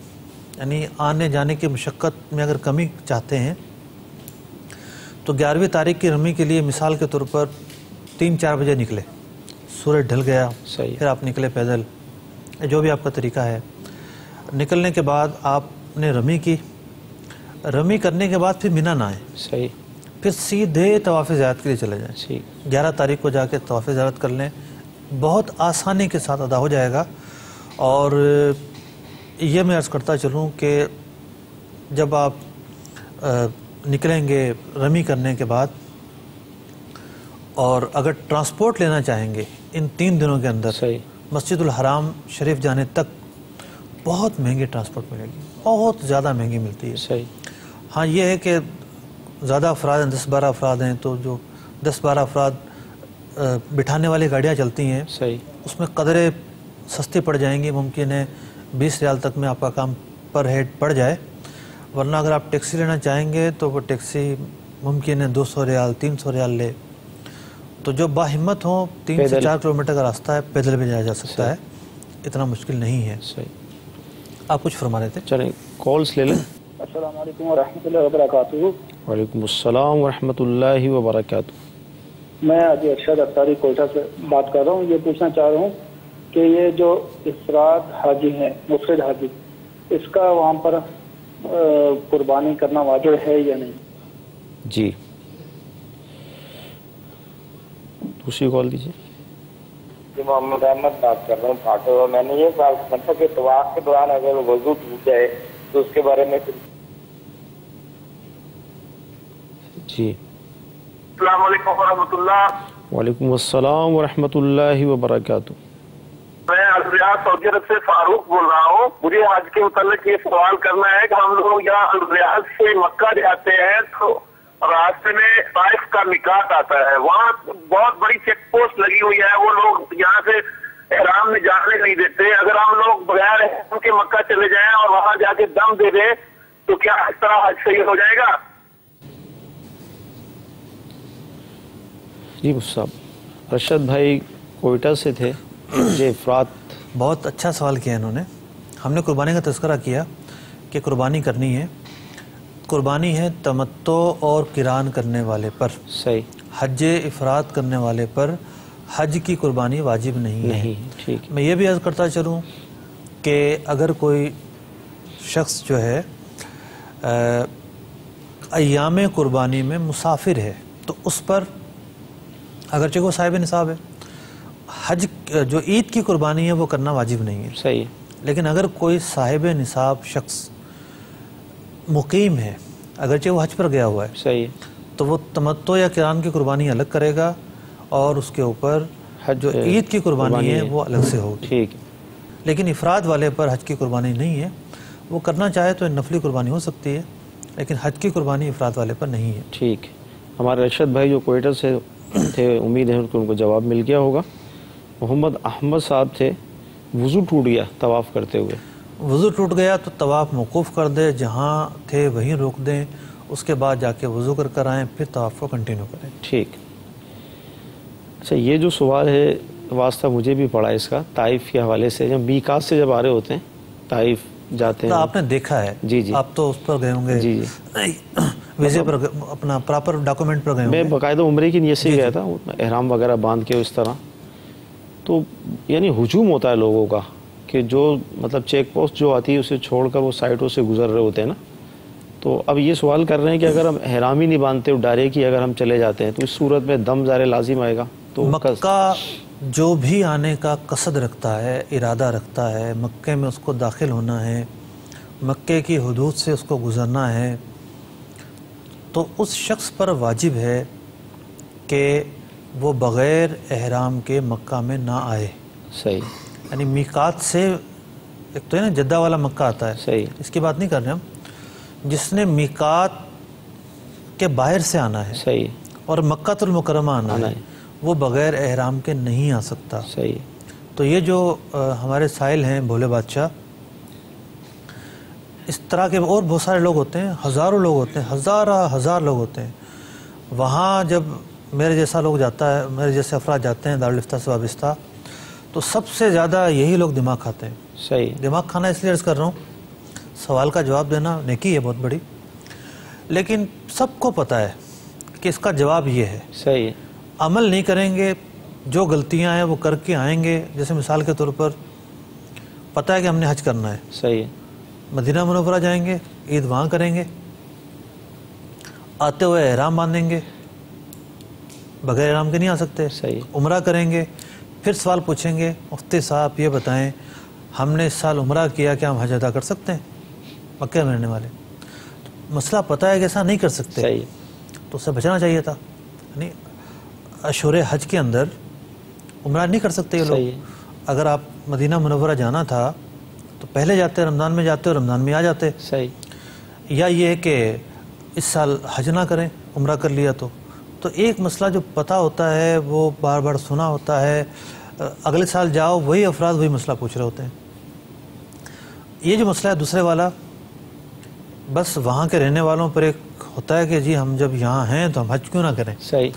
Speaker 3: یعنی آنے جانے کی مشقت میں اگر کمی چاہتے ہیں تو 11ویں تاریخ کی رمی کے لیے مثال کے طور پر 3-4 بجے نکلے، سورج ڈھل گیا،
Speaker 2: صحیح،
Speaker 3: پھر آپ نکلے پیدل، جو بھی آپ کا طریقہ ہے، نکلنے کے بعد آپ نے رمی کی، رمی کرنے کے بعد پھر منی نہ آئیں،
Speaker 2: صحیح،
Speaker 3: پھر سیدھے طواف زیارت کے لیے چلے جائیں،
Speaker 2: صحیح،
Speaker 3: 11 تاریخ کو جا کے طواف زیارت کر لیں، بہت آسانی کے ساتھ ادا ہو جائے گا۔ اور یہ میں عرض کرتا چلوں کہ جب آپ نکلیں گے رمی کرنے کے بعد، اور اگر ٹرانسپورٹ لینا چاہیں گے ان 3 دنوں کے اندر،
Speaker 2: صحیح،
Speaker 3: مسجد الحرام شریف جانے تک بہت مہنگی ٹرانسپورٹ ملے گی، بہت زیادہ مہنگی ملتی ہے۔
Speaker 2: صحیح،
Speaker 3: ہاں یہ ہے کہ زیادہ افراد ہیں، 10-12 افراد ہیں، تو جو 10-12 افراد بٹھانے والی گاڑیاں چلتی ہیں
Speaker 2: صحیح،
Speaker 3: اس میں قدرے سستی پڑ جائیں گی، ممکن ہے 20 ریال تک میں آپ کا کام پر ہیڈ پڑ جائے، ورنہ اگر آپ ٹیکسی لینا چاہیں گے تو وہ ٹیکسی ممکن ہے 200 ریال 300 ریال لے، تو جو باہمت ہوں 3 سے 4 کلومیٹر کا راستہ ہے، پیدل بھی جایا جا سکتا ہے، اتنا مشکل نہیں ہے۔
Speaker 2: صحیح،
Speaker 3: آپ کچھ فرما رہے تھے؟
Speaker 2: چلیں کالس لے لیں۔
Speaker 4: السلام علیکم ورحمۃ اللہ وبرکاتہ۔
Speaker 2: وعلیکم السلام ورحمۃ اللہ وبرکاتہ۔
Speaker 4: میں ابھی ارشد اختاری کوئٹہ سے بات کر رہا ہوں۔ یہ پوچھنا چاہ رہا ہوں کہ یہ جو افراد حاجی ہیں، مفرد حاجی، اس کا وہاں پر قربانی کرنا واجب ہے یا نہیں؟
Speaker 2: جی، دوسری کال دیجیے۔
Speaker 5: جی، محمد احمد بات کر رہا ہوں پھاٹو۔ میں نے یہ سوال پوچھا کہ طواف کے دوران اگر وضو ٹوٹ جائے تو اس کے بارے میں
Speaker 2: جی،
Speaker 5: السلام علیکم ورحمۃ اللہ۔
Speaker 2: وعلیکم السلام ورحمۃ اللہ وبرکاتہ۔
Speaker 5: میں الریاض سعودی عرب سے فاروق بول رہا ہوں۔ مجھے آج کے متعلق یہ سوال کرنا ہے کہ ہم لوگ یہاں الریاض سے مکہ جاتے ہیں تو راستے میں طائف کا میقات آتا ہے، وہاں بہت بڑی چیک پوسٹ لگی ہوئی ہے، وہ لوگ یہاں سے احرام میں جانے نہیں دیتے۔ اگر ہم لوگ بغیر احرام کے مکہ چلے جائیں اور وہاں جا کے دم دے دیں تو کیا اس طرح حج صحیح ہو جائے گا؟
Speaker 2: جی صاحب، ارشد بھائی کوئٹہ سے تھے، جی افراد۔
Speaker 3: بہت اچھا سوال کیا انہوں نے۔ ہم نے قربانی کا تذکرہ کیا کہ قربانی کرنی ہے، قربانی ہے تمتع اور قران کرنے والے پر،
Speaker 2: صحیح،
Speaker 3: حج افراد کرنے والے پر حج کی قربانی واجب نہیں ہے۔
Speaker 2: ٹھیک،
Speaker 3: میں یہ بھی عرض کرتا چلوں کہ اگر کوئی شخص جو ہے ایام قربانی میں مسافر ہے تو اس پر اگرچہ وہ صاحب نصاب ہے، حج جو عید کی قربانی ہے وہ کرنا واجب نہیں ہے،
Speaker 2: صحیح،
Speaker 3: لیکن اگر کوئی صاحب نصاب شخص مقیم ہے، اگرچہ وہ حج پر گیا ہوا ہے،
Speaker 2: صحیح،
Speaker 3: تو وہ تمتع یا قران کی قربانی الگ کرے گا اور اس کے اوپر جو عید کی قربانی ہے وہ الگ سے ہوگی۔
Speaker 2: ٹھیک،
Speaker 3: لیکن افراد والے پر حج کی قربانی نہیں ہے، وہ کرنا چاہے تو نفلی قربانی ہو سکتی ہے، لیکن حج کی قربانی افراد والے پر نہیں ہے۔
Speaker 2: ٹھیک۔ ہمارے ارشد بھائی جو کوئٹہ سے تھے، امید ہے کہ ان کو جواب مل گیا ہوگا۔ محمد احمد صاحب تھے، وضو ٹوٹ گیا طواف کرتے ہوئے،
Speaker 3: وضو ٹوٹ گیا تو طواف موقوف کر دے، جہاں تھے وہیں روک دیں، اس کے بعد جا کے وضو کر آئیں، پھر طواف کو کنٹینیو کریں۔
Speaker 2: ٹھیک۔ اچھا، یہ جو سوال ہے واسطہ مجھے بھی پڑا اس کا، طائف کے حوالے سے، جب میقات سے جب آ رہے ہوتے ہیں طائف جاتے ہیں،
Speaker 3: آپ نے دیکھا ہے،
Speaker 2: جی جی،
Speaker 3: آپ تو اس پر گئے ہوں گے،
Speaker 2: جی جی،
Speaker 3: ویزے پر اپنا پراپر ڈاکومنٹ پر گئے ہوں
Speaker 2: میں
Speaker 3: گے۔
Speaker 2: باقاعدہ عمرے کی نیت سے گیا تھا، احرام وغیرہ باندھ کے اس طرح، تو یعنی ہجوم ہوتا ہے لوگوں کا کہ جو مطلب چیک پوسٹ جو آتی ہے اسے چھوڑ کر وہ سائٹوں سے گزر رہے ہوتے ہیں نا، تو اب یہ سوال کر رہے ہیں کہ اگر ہم احرام ہی نہیں باندھتے ڈائریکٹ ہی اگر ہم چلے جاتے ہیں تو اس صورت میں دم ظاہر لازم آئے گا؟ تو
Speaker 3: مکہ جو بھی آنے کا قصد رکھتا ہے، ارادہ رکھتا ہے، مکے میں اس کو داخل ہونا ہے، مکے کی حدود سے اس کو گزرنا ہے، تو اس شخص پر واجب ہے کہ وہ بغیر احرام کے مکہ میں نہ آئے۔
Speaker 2: صحیح،
Speaker 3: یعنی میقات سے، ایک تو ہے نا جدہ والا مکہ آتا ہے،
Speaker 2: صحیح،
Speaker 3: اس کی بات نہیں کر رہے ہم، جس نے میقات کے باہر سے آنا ہے
Speaker 2: صحیح،
Speaker 3: اور مکہ المکرمہ آنا ہے، وہ بغیر احرام کے نہیں آ سکتا۔
Speaker 2: صحیح۔
Speaker 3: تو یہ جو ہمارے سائل ہیں بھولے بادشاہ، اس طرح کے اور بہت سارے لوگ ہوتے ہیں، ہزاروں لوگ ہوتے ہیں، ہزار لوگ ہوتے ہیں۔ وہاں جب میرے جیسا لوگ جاتا ہے، میرے جیسے افراد جاتے ہیں دارالفتہ سے وابستہ، تو سب سے زیادہ یہی لوگ دماغ کھاتے ہیں۔
Speaker 2: صحیح،
Speaker 3: دماغ کھانا اس لیے عرض کر رہا ہوں، سوال کا جواب دینا نیکی ہے بہت بڑی، لیکن سب کو پتہ ہے کہ اس کا جواب یہ ہے۔
Speaker 2: صحیح،
Speaker 3: عمل نہیں کریں گے، جو غلطیاں ہیں وہ کر کے آئیں گے۔ جیسے مثال کے طور پر پتہ ہے کہ ہم نے حج کرنا ہے،
Speaker 2: صحیح،
Speaker 3: مدینہ منورہ جائیں گے، عید وہاں کریں گے، آتے ہوئے احرام باندھیں گے، بغیر احرام کے نہیں آ سکتے۔
Speaker 2: صحیح،
Speaker 3: عمرہ کریں گے، پھر سوال پوچھیں گے مفتی صاحب یہ بتائیں ہم نے اس سال عمرہ کیا، کیا ہم حج ادا کر سکتے ہیں؟ مکہ میں رہنے والے مسئلہ پتہ ہے کہ ایسا نہیں کر سکتے،
Speaker 2: صحیح،
Speaker 3: تو اس سے بچنا چاہیے تھا۔ یعنی اشہر حج کے اندر عمرہ نہیں کر سکتے یہ
Speaker 2: صحیح،
Speaker 3: لوگ۔ اگر آپ مدینہ منورہ جانا تھا تو پہلے جاتے، رمضان میں جاتے اور رمضان میں آ جاتے،
Speaker 2: صحیح،
Speaker 3: یا یہ ہے کہ اس سال حج نہ کریں، عمرہ کر لیا تو ایک مسئلہ جو پتہ ہوتا ہے وہ بار بار سنا ہوتا ہے، اگلے سال جاؤ وہی افراد وہی مسئلہ پوچھ رہے ہوتے ہیں۔ یہ جو مسئلہ ہے دوسرے والا، بس وہاں کے رہنے والوں پر ایک ہوتا ہے کہ جی ہم جب یہاں ہیں تو ہم حج کیوں نہ کریں؟
Speaker 2: صحیح،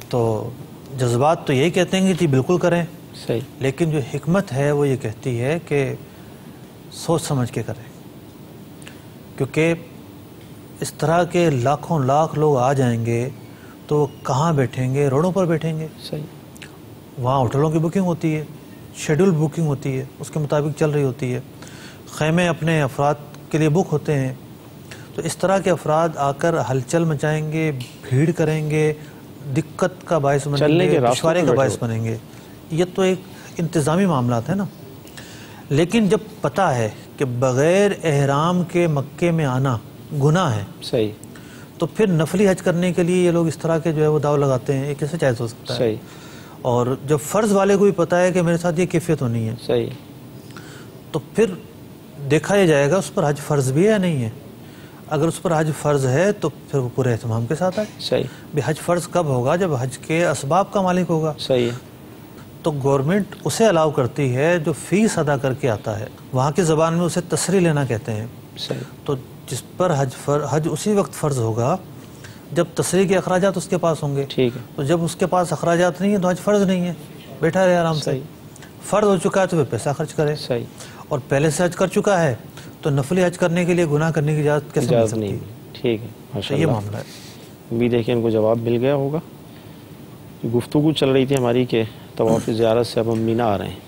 Speaker 3: تو جذبات تو یہی کہتے ہیں کہ جی بالکل کریں،
Speaker 2: صحیح،
Speaker 3: لیکن جو حکمت ہے وہ یہ کہتی ہے کہ سوچ سمجھ کے کریں، کیونکہ اس طرح کے لاکھوں لاکھ لوگ آ جائیں گے تو کہاں بیٹھیں گے؟ روڈوں پر بیٹھیں گے۔
Speaker 2: صحیح،
Speaker 3: وہاں ہوٹلوں کی بکنگ ہوتی ہے، شیڈول بکنگ ہوتی ہے، اس کے مطابق چل رہی ہوتی ہے، خیمے اپنے افراد کے لیے بک ہوتے ہیں۔ تو اس طرح کے افراد آ کر ہلچل مچائیں گے، بھیڑ کریں گے، دقت کا باعث بنیں گے، دشواری کا باعث بنیں گے۔ یہ تو ایک انتظامی معاملات ہیں نا۔ لیکن جب پتہ ہے کہ بغیر احرام کے مکے میں آنا گناہ ہے،
Speaker 2: صحیح،
Speaker 3: تو پھر نفلی حج کرنے کے لیے یہ لوگ اس طرح کے جو ہے وہ داؤ لگاتے ہیں، یہ کیسے جائز ہو سکتا ہے؟
Speaker 2: صحیح،
Speaker 3: اور جب فرض والے کو بھی پتہ ہے کہ میرے ساتھ یہ کیفیت ہونی ہے،
Speaker 2: صحیح،
Speaker 3: تو پھر دیکھا یہ جائے گا اس پر حج فرض بھی ہے یا نہیں ہے۔ اگر اس پر حج فرض ہے تو پھر وہ پورے اہتمام کے ساتھ آئے۔
Speaker 2: صحیح،
Speaker 3: بھی حج فرض کب ہوگا؟ جب حج کے اسباب کا مالک ہوگا۔
Speaker 2: صحیح،
Speaker 3: تو گورنمنٹ اسے الاؤ کرتی ہے جو فیس ادا کر کے آتا ہے، وہاں کی زبان میں اسے تسری لینا کہتے ہیں۔
Speaker 2: صحیح،
Speaker 3: تو جس پر حج اسی وقت فرض ہوگا جب تسری کے اخراجات اس کے پاس ہوں گے۔
Speaker 2: ٹھیک ہے،
Speaker 3: تو جب اس کے پاس اخراجات نہیں ہیں تو حج فرض نہیں ہے، بیٹھا رہے آرام سے۔
Speaker 2: صحیح،
Speaker 3: فرض ہو چکا ہے تو پھر پیسہ خرچ کرے،
Speaker 2: صحیح،
Speaker 3: اور پہلے سے حج کر چکا ہے تو نفلی حج کرنے کے لیے گناہ کرنے کی اجازت کیسے مل
Speaker 2: اجازت
Speaker 3: سکتی
Speaker 2: نہیں
Speaker 3: ہے؟
Speaker 2: ملی۔ ٹھیک ہے،
Speaker 3: تو
Speaker 2: ماشاء
Speaker 3: یہ
Speaker 2: اللہ،
Speaker 3: معاملہ ہے۔
Speaker 2: امید ہے کہ ان کو جواب مل گیا ہوگا۔ گفتگو چل رہی تھی ہماری کہ طواف زیارت سے اب ہم مینا آ رہے ہیں،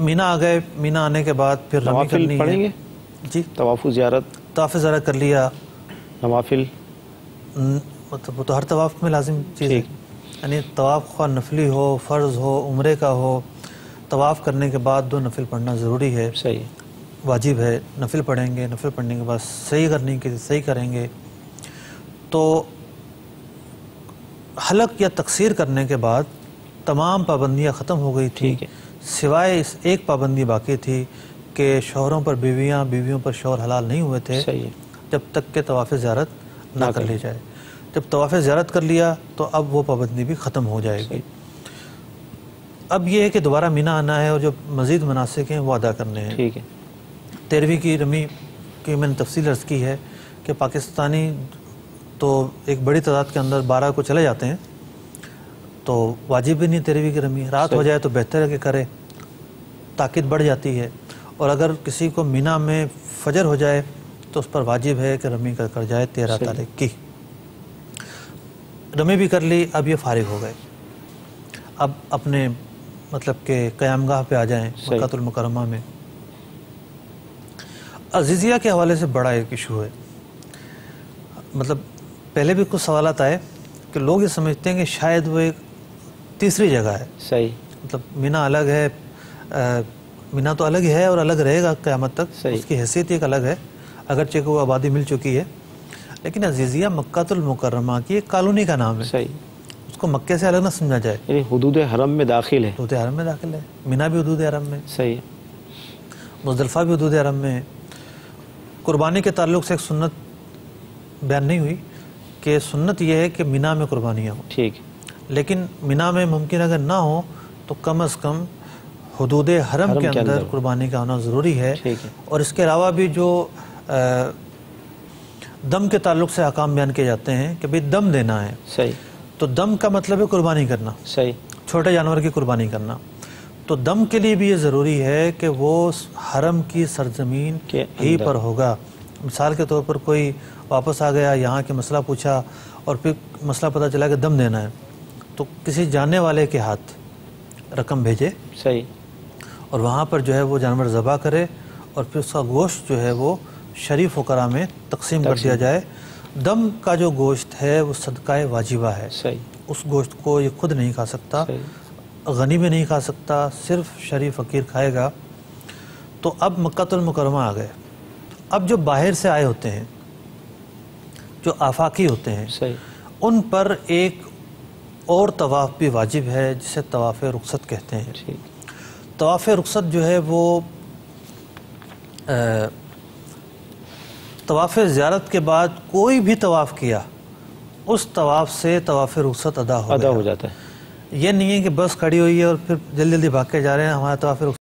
Speaker 3: مینا آ گئے، مینا آنے کے بعد پھر رمی
Speaker 2: نوافل
Speaker 3: کرنی
Speaker 2: پڑھیں
Speaker 3: ہے۔
Speaker 2: گے؟
Speaker 3: جی،
Speaker 2: طواف زیارت،
Speaker 3: طواف ذرا کر لیا،
Speaker 2: نوافل،
Speaker 3: مطلب وہ تو ہر طواف میں لازم چیز ہے،
Speaker 2: ٹھیک،
Speaker 3: یعنی طواف خواہ نفلی ہو، فرض ہو، عمرے کا ہو، طواف کرنے کے بعد 2 نفل پڑھنا ضروری ہے،
Speaker 2: صحیح،
Speaker 3: واجب ہے۔ نفل پڑھیں گے، نفل پڑھنے کے بعد صحیح کرنے کے صحیح کریں گے، تو حلق یا تقصیر کرنے کے بعد تمام پابندیاں ختم ہو گئی تھی،
Speaker 2: ٹھیک ہے،
Speaker 3: سوائے اس ایک پابندی باقی تھی کہ شوہروں پر بیویاں، بیویوں پر شوہر حلال نہیں ہوئے تھے
Speaker 2: صحیح ہے،
Speaker 3: جب تک کہ طواف زیارت نہ کر لی جائے۔ جب طواف زیارت کر لیا تو اب وہ پابندی بھی ختم ہو جائے گی۔ اب یہ ہے کہ دوبارہ مینا آنا ہے اور جو مزید مناسک ہیں وہ ادا کرنے ہیں۔
Speaker 2: ٹھیک ہے،
Speaker 3: 13ویں کی رمی کی میں نے تفصیل عرض کی ہے کہ پاکستانی تو ایک بڑی تعداد کے اندر 12 کو چلے جاتے ہیں، تو واجب بھی نہیں 13ویں کی رمی، رات ہو جائے تو بہتر ہے کہ کرے، طاقت بڑھ جاتی ہے، اور اگر کسی کو مینا میں فجر ہو جائے تو اس پر واجب ہے کہ رمی کر جائے 13 تاریخ کی۔ رمی بھی کر لی، اب یہ فارغ ہو گئے، اب اپنے مطلب کہ قیام گاہ پہ آ جائیں مکہ المکرمہ میں۔ عزیزیہ کے حوالے سے بڑا ایک ایشو ہے، مطلب پہلے بھی کچھ سوالات آئے کہ لوگ یہ سمجھتے ہیں کہ شاید وہ ایک تیسری جگہ ہے۔
Speaker 2: صحیح۔
Speaker 3: مطلب مینا الگ ہے، مینا تو الگ ہے اور الگ رہے گا قیامت تک، اس کی حیثیت ایک الگ ہے اگرچہ کہ وہ آبادی مل چکی ہے، لیکن عزیزیہ مکہ المکرمہ کی ایک کالونی کا نام ہے۔
Speaker 2: صحیح۔
Speaker 3: اس کو مکے سے الگ نہ سمجھا جائے،
Speaker 2: یعنی حدود حرم میں داخل ہے۔
Speaker 3: حدود حرم میں داخل ہے، مینا بھی حدود حرم میں،
Speaker 2: صحیح،
Speaker 3: مزدلفہ بھی حدود حرم میں۔ قربانی کے تعلق سے ایک سنت بیان نہیں ہوئی کہ سنت یہ ہے کہ مینا میں قربانیاں ہوں،
Speaker 2: ٹھیک،
Speaker 3: لیکن مینا میں ممکن اگر نہ ہو تو کم از کم حدود حرم کے اندر قربانی کا ہونا ضروری ہے۔ اور اس کے علاوہ بھی جو دم کے تعلق سے احکام بیان کیے جاتے ہیں کہ بھئی دم دینا ہے،
Speaker 2: صحیح،
Speaker 3: تو دم کا مطلب ہے قربانی کرنا،
Speaker 2: صحیح،
Speaker 3: چھوٹے جانور کی قربانی کرنا۔ تو دم کے لیے بھی یہ ضروری ہے کہ وہ حرم کی سرزمین ہی پر ہوگا۔ مثال کے طور پر کوئی واپس آ گیا، یہاں کے مسئلہ پوچھا اور پھر مسئلہ پتہ چلا کہ دم دینا ہے، تو کسی جاننے والے کے ہاتھ رقم بھیجے،
Speaker 2: صحیح،
Speaker 3: اور وہاں پر جو ہے وہ جانور ذبح کرے اور پھر اس کا گوشت جو ہے وہ شریف فقراء میں تقسیم کر دیا جائے۔ دم کا جو گوشت ہے وہ صدقہ واجبہ ہے،
Speaker 2: صحیح،
Speaker 3: اس گوشت کو یہ خود نہیں کھا سکتا، غنی بھی نہیں کھا سکتا، صرف شریف فقیر کھائے گا۔ تو اب مکہ المکرمہ آ گئے، اب جو باہر سے آئے ہوتے ہیں، جو آفاقی ہوتے ہیں،
Speaker 2: صحیح،
Speaker 3: ان پر ایک اور طواف بھی واجب ہے جسے طواف رخصت کہتے ہیں۔ طواف رخصت جو ہے وہ طواف زیارت کے بعد کوئی بھی طواف کیا اس طواف سے طواف رخصت ادا ہو جاتا ہے۔ یہ نہیں ہے کہ بس کھڑی ہوئی ہے اور پھر جلدی جلدی بھاگ کے جا رہے ہیں ہمارا طواف رخصت